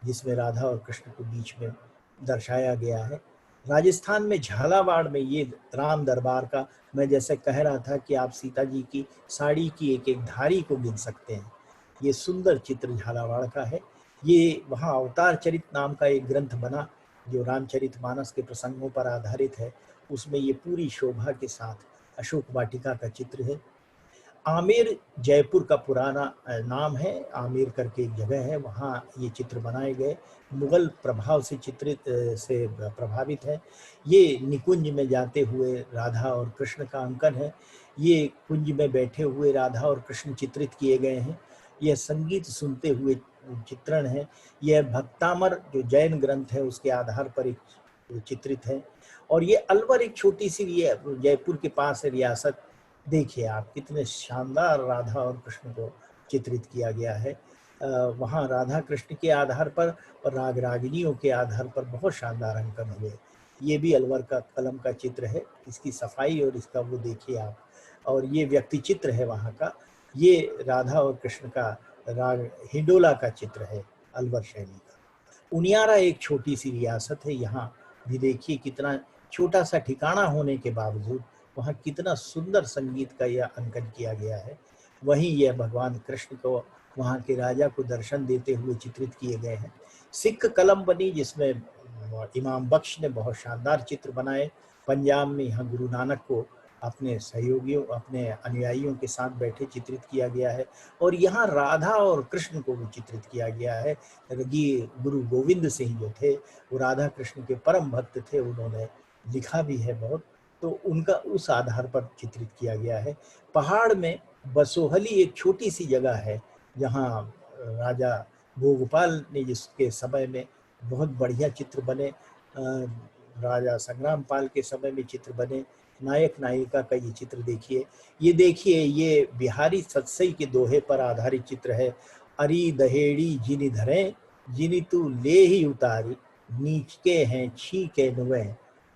जिसमें राधा और कृष्ण को बीच में दर्शाया गया है। राजस्थान में झालावाड़ में ये राम दरबार का, मैं जैसे कह रहा था कि आप सीता जी की साड़ी की एक एक धारी को गिन सकते हैं। ये सुंदर चित्र झालावाड़ का है। ये वहाँ अवतार चरित नाम का एक ग्रंथ बना जो रामचरितमानस के प्रसंगों पर आधारित है। उसमें ये पूरी शोभा के साथ अशोक वाटिका का चित्र है। आमेर जयपुर का पुराना नाम है, आमेर करके एक जगह है, वहाँ ये चित्र बनाए गए। मुगल प्रभाव से प्रभावित है। ये निकुंज में जाते हुए राधा और कृष्ण का अंकन है। ये कुंज में बैठे हुए राधा और कृष्ण चित्रित किए गए हैं। यह संगीत सुनते हुए चित्रण है। यह भक्तामर जो जैन ग्रंथ है उसके आधार पर एक चित्रित है। और ये अलवर एक छोटी सी जयपुर के पास है रियासत। देखिए आप कितने शानदार राधा और कृष्ण को चित्रित किया गया है। वहाँ राधा कृष्ण के आधार पर और राग रागिनियों के आधार पर बहुत शानदार अंकन हुए। ये भी अलवर का कलम का चित्र है, इसकी सफाई और इसका वो देखिए आप। और ये व्यक्ति चित्र है वहाँ का। ये राधा और कृष्ण का राग हिंडोला का चित्र है अलवर शैली का। उनियारा एक छोटी सी रियासत है, यहाँ भी देखिए कितना छोटा सा ठिकाना होने के बावजूद वहाँ कितना सुंदर संगीत का यह अंकन किया गया है। वहीं यह भगवान कृष्ण को वहाँ के राजा को दर्शन देते हुए चित्रित किए गए हैं। सिख कलम बनी जिसमें इमाम बख्श ने बहुत शानदार चित्र बनाए। पंजाब में यहाँ गुरु नानक को अपने सहयोगियों, अपने अनुयायियों के साथ बैठे चित्रित किया गया है। और यहाँ राधा और कृष्ण को भी चित्रित किया गया है। गुरु गोविंद सिंह जो थे वो राधा कृष्ण के परम भक्त थे, उन्होंने लिखा भी है बहुत, तो उनका उस आधार पर चित्रित किया गया है। पहाड़ में बसोहली एक छोटी सी जगह है जहाँ राजा भोगपाल ने, जिसके समय में बहुत बढ़िया चित्र बने, राजा संग्राम पाल के समय में चित्र बने, नायक नायिका का ये चित्र देखिए। ये देखिए, ये बिहारी सत्सई के दोहे पर आधारित चित्र है। अरी दहेड़ी जिनि धरे जिनि तू ले ही उतारी, नीच के हैं छी के नुए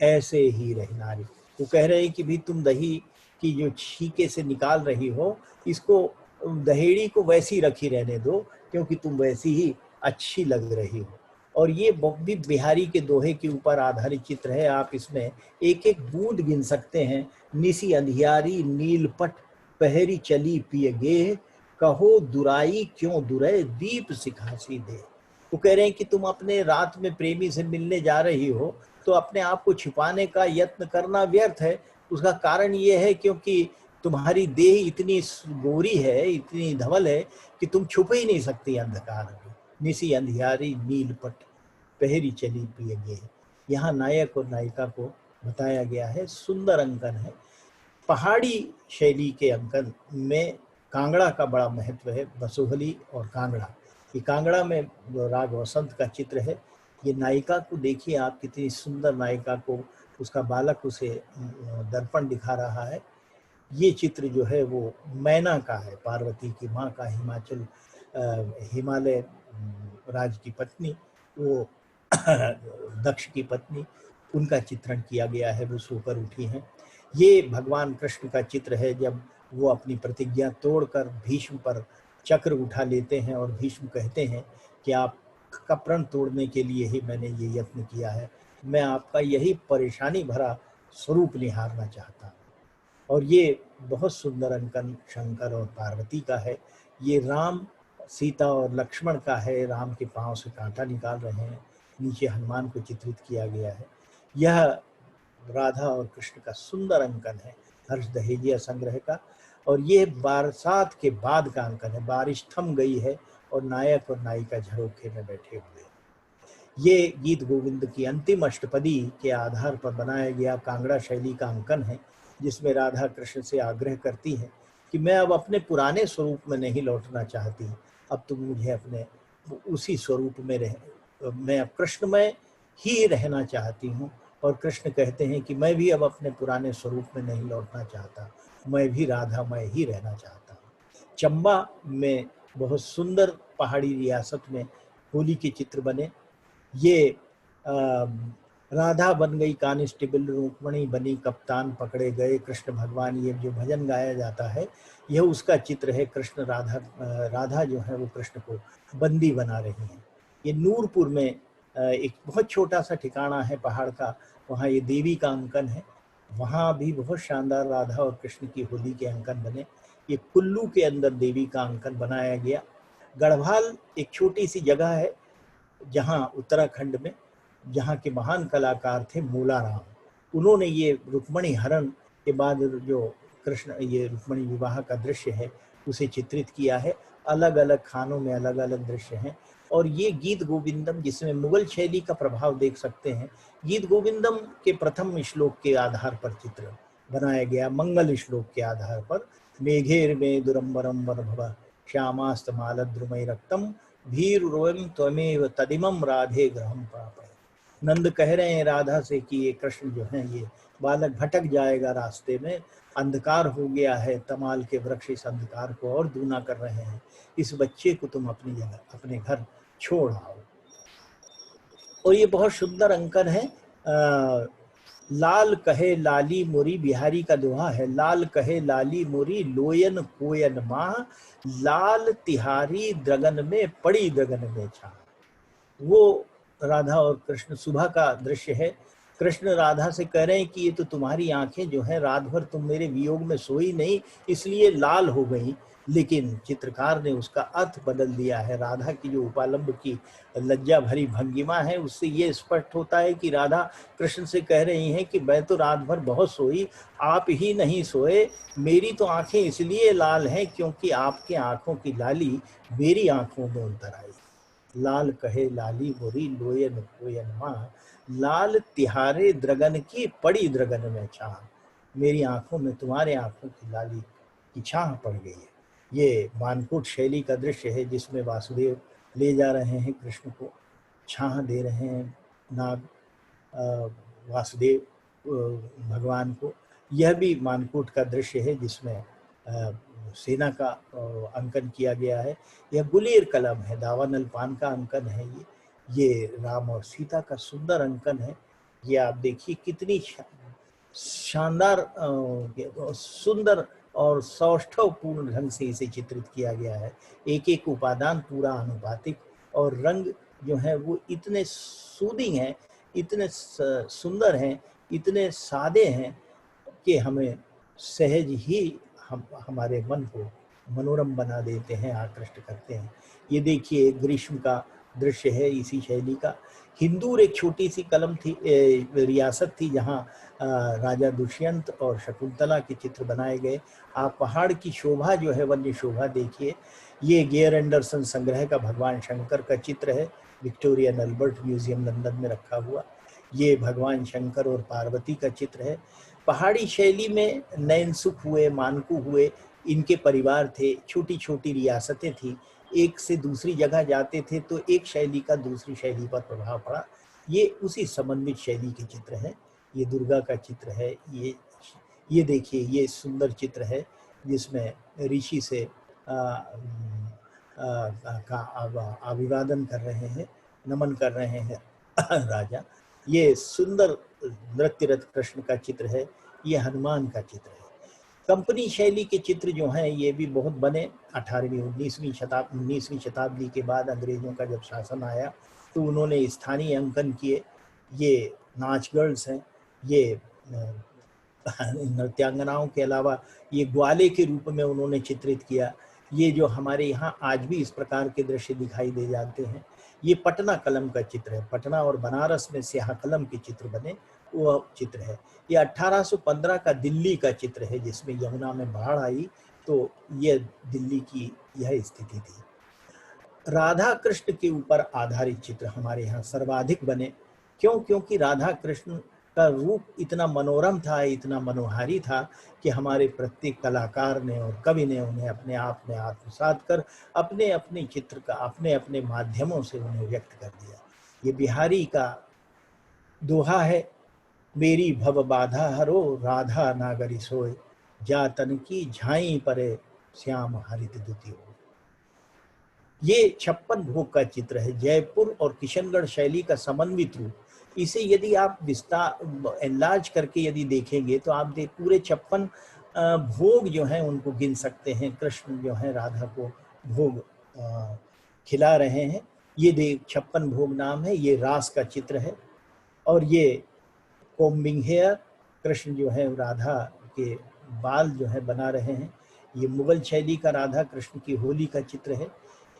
ऐसे ही रहनारी। वो कह रहे हैं कि भी तुम दही की जो छीके से निकाल रही हो, इसको दहेड़ी को वैसी रखी रहने दो क्योंकि तुम वैसी ही अच्छी लग रही हो। और ये भी बिहारी के दोहे के ऊपर आधारित चित्र है। आप इसमें एक एक बूंद गिन सकते हैं। निसी अंधियारी नीलपट पहरी चली पिए गे, कहो दुराई क्यों दुरे दीप सिखासी दे। वो कह रहे हैं कि तुम अपने रात में प्रेमी से मिलने जा रही हो तो अपने आप को छिपाने का यत्न करना व्यर्थ है। उसका कारण ये है क्योंकि तुम्हारी देह इतनी गोरी है, इतनी धवल है कि तुम छुप ही नहीं सकती अंधकार में। निसी अंधियारी नीलपट पहरी चली पिए गे। यहाँ नायक और नायिका को बताया गया है। सुंदर अंकन है। पहाड़ी शैली के अंकन में कांगड़ा का बड़ा महत्व है। बसोहली और कांगड़ा, ये कांगड़ा में राग वसंत का चित्र है। ये नायिका को देखिए आप, कितनी सुंदर नायिका को उसका बालक उसे दर्पण दिखा रहा है। ये चित्र जो है वो मैना का है, पार्वती की माँ का, हिमालय राज की पत्नी, वो दक्ष की पत्नी, उनका चित्रण किया गया है। वो सोकर उठी हैं। ये भगवान कृष्ण का चित्र है जब वो अपनी प्रतिज्ञा तोड़कर भीष्म पर चक्र उठा लेते हैं और भीष्म कहते हैं कि आपका प्रण तोड़ने के लिए ही मैंने ये यत्न किया है, मैं आपका यही परेशानी भरा स्वरूप निहारना चाहता हूँ। और ये बहुत सुंदर अंकन शंकर और पार्वती का है। ये राम, सीता और लक्ष्मण का है। राम के पांव से कांटा निकाल रहे हैं, नीचे हनुमान को चित्रित किया गया है। यह राधा और कृष्ण का सुंदर अंकन है हर्ष दहेजिया संग्रह का। और ये बरसात के बाद का अंकन है। बारिश थम गई है और नायक और नायिका झरोखे में बैठे हुए। ये गीत गोविंद की अंतिम अष्टपदी के आधार पर बनाया गया कांगड़ा शैली का अंकन है, जिसमें राधा कृष्ण से आग्रह करती हैं कि मैं अब अपने पुराने स्वरूप में नहीं लौटना चाहती, अब तुम मुझे अपने उसी स्वरूप में मैं अब कृष्णमय ही रहना चाहती हूँ। और कृष्ण कहते हैं कि मैं भी अब अपने पुराने स्वरूप में नहीं लौटना चाहता, मैं भी राधामय ही रहना चाहता हूँ। चंबा में बहुत सुंदर पहाड़ी रियासत में होली के चित्र बने। ये राधा बन गई कांस्टेबल, रुक्मणी बनी कप्तान, पकड़े गए कृष्ण भगवान, ये जो भजन गाया जाता है यह उसका चित्र है। कृष्ण राधा जो है वो कृष्ण को बंदी बना रही हैं। ये नूरपुर में एक बहुत छोटा सा ठिकाना है पहाड़ का, वहाँ ये देवी का अंकन है। वहाँ भी बहुत शानदार राधा और कृष्ण की होली के अंकन बने। ये कुल्लू के अंदर देवी का अंकन बनाया गया। गढ़वाल एक छोटी सी जगह है जहाँ उत्तराखंड में, जहाँ के महान कलाकार थे मूलाराम, उन्होंने ये रुक्मणी हरण के बाद जो कृष्ण, ये रुक्मणी विवाह का दृश्य है उसे चित्रित किया है। अलग अलग खानों में अलग अलग दृश्य हैं। और ये गीत गोविंदम, जिसमें मुगल शैली का प्रभाव देख सकते हैं, गीत गोविंदम के प्रथम श्लोक के आधार पर चित्र बनाया गया, मंगल श्लोक के आधार पर। मेघेर में दुरंबरम वनभव श्यामास्तमालद्रुमय रक्तम भीरुरोयं त्वमेव तदिमं राधे ग्रहं प्रापय। नंद कह रहे हैं राधा से कि ये कृष्ण जो है ये बालक भटक जाएगा रास्ते में, अंधकार हो गया है, तमाल के वृक्ष इस अंधकार को और दूना कर रहे हैं, इस बच्चे को तुम अपनी जगह अपने घर छोड़ आओ। और ये बहुत सुंदर अंकन है। लाल कहे लाली मुरी, बिहारी का दोहा है, लाल कहे लाली मुरी लोयन कोयन माह, लाल तिहारी द्रगन में पड़ी द्रगन में छा। वो राधा और कृष्ण सुबह का दृश्य है। कृष्ण राधा से कह रहे हैं कि ये तो तुम्हारी आंखें जो हैं रात भर तुम मेरे वियोग में सोई नहीं इसलिए लाल हो गई, लेकिन चित्रकार ने उसका अर्थ बदल दिया है। राधा की जो उपालंब की लज्जा भरी भंगिमा है उससे ये स्पष्ट होता है कि राधा कृष्ण से कह रही हैं कि मैं तो रात भर बहुत सोई, आप ही नहीं सोए, मेरी तो आंखें इसलिए लाल हैं क्योंकि आपके आंखों की लाली मेरी आंखों में उतर आई। लाल कहे लाली मोरी लोयन कोयन माँ, लाल तिहारे द्रगन की पड़ी द्रगन में छाह, मेरी आंखों में तुम्हारे आंखों की लाली की छाह पड़ गई है। ये मानकूट शैली का दृश्य है जिसमें वासुदेव ले जा रहे हैं कृष्ण को, छाह दे रहे हैं नाग वासुदेव भगवान को। यह भी मानकूट का दृश्य है जिसमें सेना का अंकन किया गया है। यह गुलेर कलम है, दावानल पान का अंकन है। ये राम और सीता का सुंदर अंकन है। ये आप देखिए कितनी शानदार सुंदर और सौष्ठवपूर्ण ढंग से इसे चित्रित किया गया है। एक एक उपादान पूरा अनुपातिक और रंग जो है वो इतने सूदिंग हैं, इतने सुंदर हैं, इतने सादे हैं कि हमें सहज ही हमारे मन को मनोरम बना देते हैं, आकृष्ट करते हैं। ये देखिए ग्रीष्म का दृश्य है इसी शैली का। हिंदूर एक छोटी सी कलम थी, रियासत थी जहाँ राजा दुष्यंत और शकुंतला के चित्र बनाए गए। आप पहाड़ की शोभा जो है वन्य शोभा देखिए। ये गेयर एंडरसन संग्रह का भगवान शंकर का चित्र है, Victoria and Albert museum London में रखा हुआ। ये भगवान शंकर और पार्वती का चित्र है। पहाड़ी शैली में नैनसुख हुए, मानकू हुए, इनके परिवार थे, छोटी छोटी रियासतें थी, एक से दूसरी जगह जाते थे तो एक शैली का दूसरी शैली पर प्रभाव पड़ा। ये उसी समन्वित शैली के चित्र हैं। ये दुर्गा का चित्र है। ये देखिए ये सुंदर चित्र है जिसमें ऋषि से अभिवादन कर रहे हैं, नमन कर रहे हैं राजा। ये सुंदर नृत्यरत कृष्ण का चित्र है। ये हनुमान का चित्र है। कंपनी शैली के चित्र जो हैं ये भी बहुत बने। 18वीं 19वीं शताब्दी के बाद अंग्रेजों का जब शासन आया तो उन्होंने स्थानीय अंकन किए। ये नाच गर्ल्स हैं, ये नृत्यांगनाओं के अलावा ये ग्वाले के रूप में उन्होंने चित्रित किया। ये जो हमारे यहाँ आज भी इस प्रकार के दृश्य दिखाई दे जाते हैं। ये पटना कलम का चित्र है। पटना और बनारस में स्याह कलम के चित्र बने, वो चित्र है। ये 1815 का दिल्ली का चित्र है जिसमें यमुना में बाढ़ आई, तो ये दिल्ली की यह स्थिति थी। राधा कृष्ण के ऊपर आधारित चित्र हमारे यहाँ सर्वाधिक बने। क्यों? क्योंकि राधा कृष्ण का रूप इतना मनोरम था, इतना मनोहारी था कि हमारे प्रत्येक कलाकार ने और कवि ने उन्हें अपने आप में आत्मसात कर अपने अपने चित्र का अपने अपने माध्यमों से उन्हें व्यक्त कर दिया। ये बिहारी का दोहा है, मेरी भव बाधा हरो राधा नागरी सोए, जा तन की झाई परे श्याम हरित दुति हो। ये 56 भोग का चित्र है, जयपुर और किशनगढ़ शैली का समन्वित रूप। इसे यदि आप विस्तार एनलार्ज करके यदि देखेंगे तो आप पूरे 56 भोग जो हैं उनको गिन सकते हैं। कृष्ण जो है राधा को भोग खिला रहे हैं। ये 56 भोग नाम है। ये रास का चित्र है। और ये कोम्बिंग हेयर, कृष्ण जो है राधा के बाल जो है बना रहे हैं। ये मुगल शैली का राधा कृष्ण की होली का चित्र है।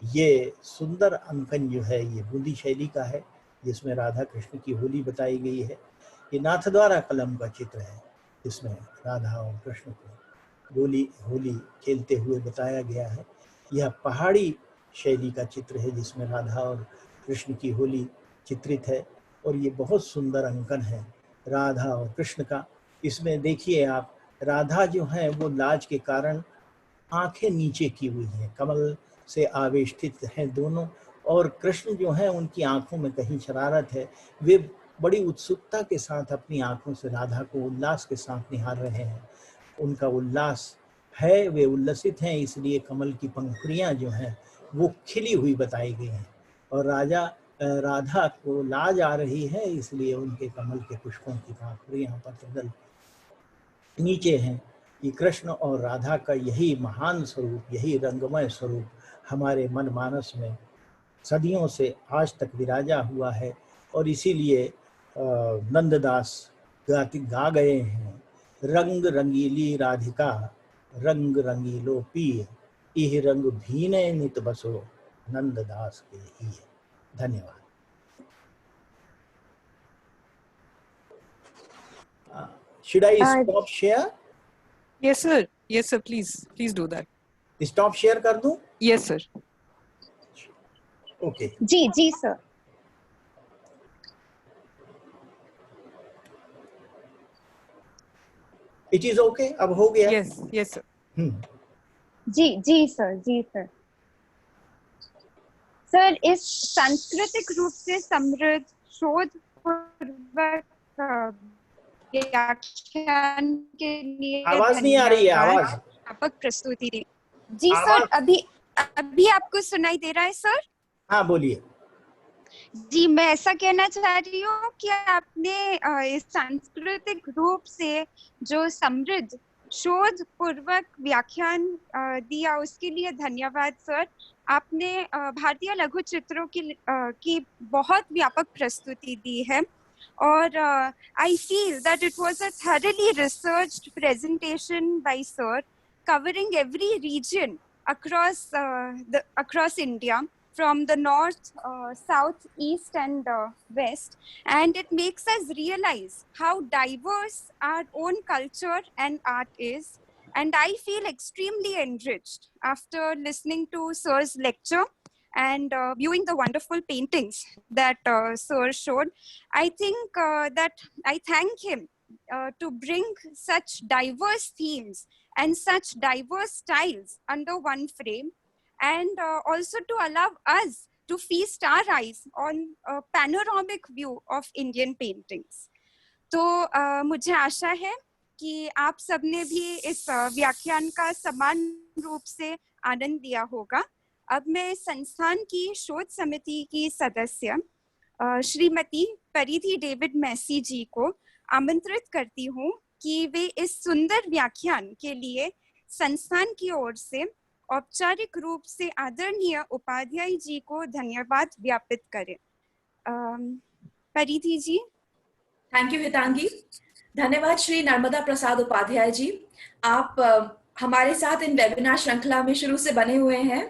ये सुंदर अंकन जो है ये बूंदी शैली का है जिसमें राधा कृष्ण की होली बताई गई है। ये नाथद्वारा कलम का चित्र है जिसमें राधा और कृष्ण को होली खेलते हुए बताया गया है। यह पहाड़ी शैली का चित्र है जिसमें राधा और कृष्ण की होली चित्रित है। और ये बहुत सुंदर अंकन है राधा और कृष्ण का। इसमें देखिए आप, राधा जो है वो लाज के कारण आंखें नीचे की हुई हैं, कमल से आवेष्टित हैं दोनों। और कृष्ण जो है उनकी आंखों में कहीं शरारत है, वे बड़ी उत्सुकता के साथ अपनी आंखों से राधा को उल्लास के साथ निहार रहे हैं। उनका उल्लास है, वे उल्लसित हैं, इसलिए कमल की पंखुड़ियां जो हैं वो खिली हुई बताई गई हैं। और राधा को लाज आ रही है, इसलिए उनके कमल के पुष्पों की पंखुड़ियां पतंगल नीचे हैं। ये कृष्ण और राधा का यही महान स्वरूप, यही रंगमय स्वरूप हमारे मन मानस में सदियों से आज तक विराजा हुआ है। और इसीलिए नंददास गा गए हैं, रंग रंगीली राधिका रंग रंगीलो पिय, इह रंग भीने नित बसो नंददास के ही है। धन्यवाद। Should I stop share? Yes, sir. Yes, sir. Please do that. Stop share कर दूं? Yes, sir. Okay. जी सर। It is okay? अब हो गया? Yes, sir. जी सर। सर, इस सांस्कृतिक रूप से समृद्ध शोध पूर्वक व्याख्यान के लिए आवाज नहीं आ रही है, आवाज। व्यापक प्रस्तुति दी। जी सर, अभी आपको सुनाई दे रहा है सर? हाँ बोलिए। जी, मैं ऐसा कहना चाह रही हूँ कि आपने इस सांस्कृतिक रूप से जो समृद्ध शोध पूर्वक व्याख्यान दिया, उसके लिए धन्यवाद सर। आपने भारतीय लघु चित्रों की बहुत व्यापक प्रस्तुति दी है और I feel that it was a thoroughly researched presentation by sir, covering every region across India, from the north, south, east and west, and it makes us realize how diverse our own culture and art is. And I feel extremely enriched after listening to sir's lecture and viewing the wonderful paintings that sir showed. I think that I thank him to bring such diverse themes and such diverse styles under one frame, and also to allow us to feast our eyes on a panoramic view of Indian paintings. तो मुझे आशा है कि आप सबने भी इस व्याख्यान का समान रूप से आनंद लिया होगा। अब मैं संस्थान की शोध समिति की सदस्य श्रीमती परिधि डेविड मैसी जी को आमंत्रित करती हूँ कि वे इस सुंदर व्याख्यान के लिए संस्थान की ओर से औपचारिक रूप से आदरणीय उपाध्याय जी को धन्यवाद ज्ञापित करें। परिधि जी। Thank you हितांगी। धन्यवाद श्री नर्मदा प्रसाद उपाध्याय जी। आप हमारे साथ इन वेबिनार श्रृंखला में शुरू से बने हुए हैं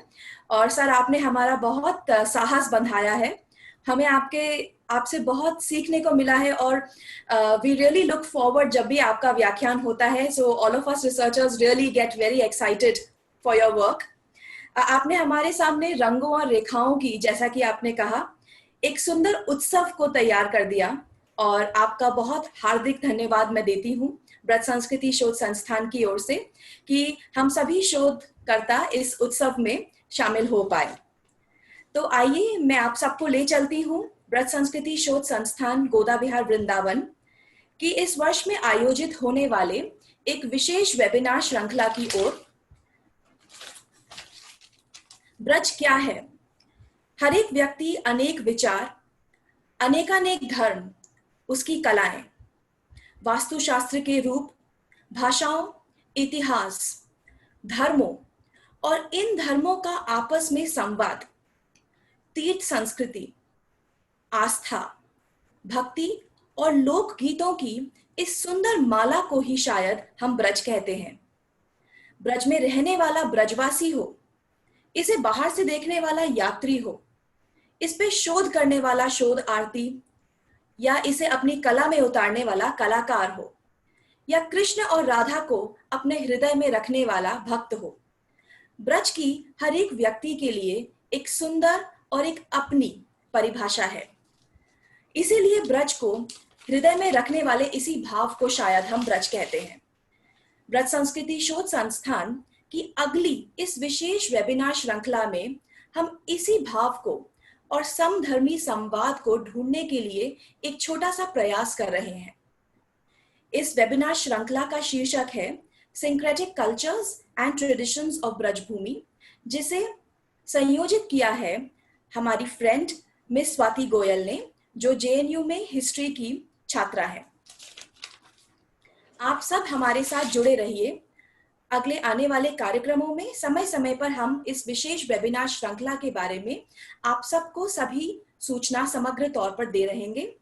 और सर आपने हमारा बहुत साहस बंधाया है। हमें आपसे बहुत सीखने को मिला है और वी रियली लुक फॉरवर्ड जब भी आपका व्याख्यान होता है। So all of us researchers really get very excited for your work. आपने हमारे सामने रंगों और रेखाओं की, जैसा कि आपने कहा, एक सुंदर उत्सव को तैयार कर दिया और आपका बहुत हार्दिक धन्यवाद मैं देती हूँ ब्रज संस्कृति शोध संस्थान की ओर से कि हम सभी शोधकर्ता इस उत्सव में शामिल हो पाए। तो आइए मैं आप सबको ले चलती हूँ ब्रज संस्कृति शोध संस्थान गोदा विहार वृंदावन की इस वर्ष में आयोजित होने वाले एक विशेष वेबिनार श्रृंखला की ओर। ब्रज क्या है? हर एक व्यक्ति, अनेक विचार, अनेकानेक धर्म, उसकी कलाएं, वास्तुशास्त्र के रूप, भाषाओं, इतिहास, धर्मों और इन धर्मों का आपस में संवाद, तीर्थ संस्कृति, आस्था, भक्ति और लोक गीतों की इस सुंदर माला को ही शायद हम ब्रज कहते हैं। ब्रज में रहने वाला ब्रजवासी हो, इसे बाहर से देखने वाला यात्री हो, इस पे शोध करने वाला शोध आरती, या इसे अपनी कला में उतारने वाला कलाकार हो, या कृष्ण और राधा को अपने हृदय में रखने वाला भक्त हो, ब्रज की हर एक व्यक्ति के लिए एक सुंदर और एक अपनी परिभाषा है। इसीलिए ब्रज को हृदय में रखने वाले इसी भाव को शायद हम ब्रज कहते हैं। ब्रज संस्कृति शोध संस्थान की अगली इस विशेष वेबिनार श्रृंखला में हम इसी भाव को और समधर्मी संवाद को ढूंढने के लिए एक छोटा सा प्रयास कर रहे हैं। इस वेबिनार श्रृंखला का शीर्षक है syncretic cultures and traditions of Braj Bhoomi, जिसे संयोजित किया है हमारी फ्रेंड मिस स्वाति गोयल ने, जो जेएनयू में हिस्ट्री की छात्रा है। आप सब हमारे साथ जुड़े रहिए। अगले आने वाले कार्यक्रमों में समय समय पर हम इस विशेष वेबिनार श्रृंखला के बारे में आप सबको सभी सूचना समग्र तौर पर दे रहेंगे।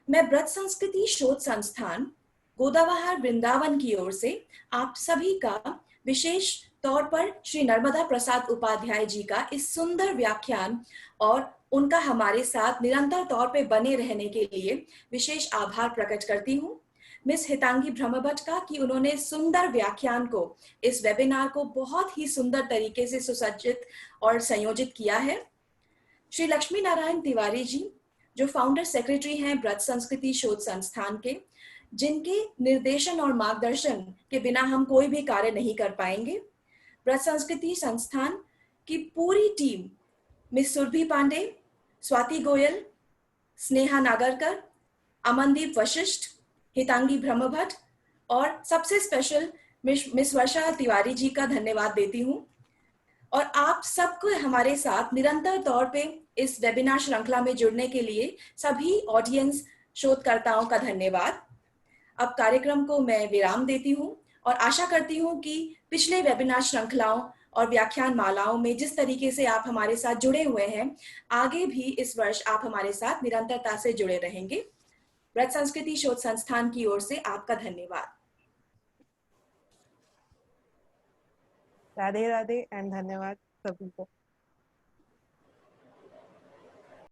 मैं ब्रज संस्कृति शोध संस्थान गोदावहार वृंदावन की ओर से आप सभी का विशेष तौर पर श्री नर्मदा प्रसाद उपाध्याय जी का इस सुंदर व्याख्यान और उनका हमारे साथ निरंतर तौर पे बने रहने के लिए विशेष आभार प्रकट करती हूँ। मिस हितांगी ब्रह्मभट्ट का कि उन्होंने सुंदर व्याख्यान को, इस वेबिनार को बहुत ही सुंदर तरीके से सुसज्जित और संयोजित किया है। श्री लक्ष्मी नारायण तिवारी जी, जो फाउंडर सेक्रेटरी हैं ब्रज संस्कृति शोध संस्थान के, जिनके निर्देशन और मार्गदर्शन के बिना हम कोई भी कार्य नहीं कर पाएंगे। ब्रज संस्कृति संस्थान की पूरी टीम, मिस सुरभि पांडे, स्वाति गोयल, स्नेहा नागरकर, अमनदीप वशिष्ठ, हितांगी ब्रह्मभट्ट और सबसे स्पेशल मिस वर्षा तिवारी जी का धन्यवाद देती हूँ। और आप सबको हमारे साथ निरंतर तौर पे इस वेबिनार श्रृंखला में जुड़ने के लिए सभी ऑडियंस शोधकर्ताओं का धन्यवाद। अब कार्यक्रम को मैं विराम देती हूँ और आशा करती हूँ कि पिछले वेबिनार श्रृंखलाओं और व्याख्यान मालाओं में जिस तरीके से आप हमारे साथ जुड़े हुए हैं, आगे भी इस वर्ष आप हमारे साथ निरंतरता से जुड़े रहेंगे। ब्रज संस्कृति शोध संस्थान की ओर से आपका धन्यवाद। राधे राधे एंड धन्यवाद सभी को।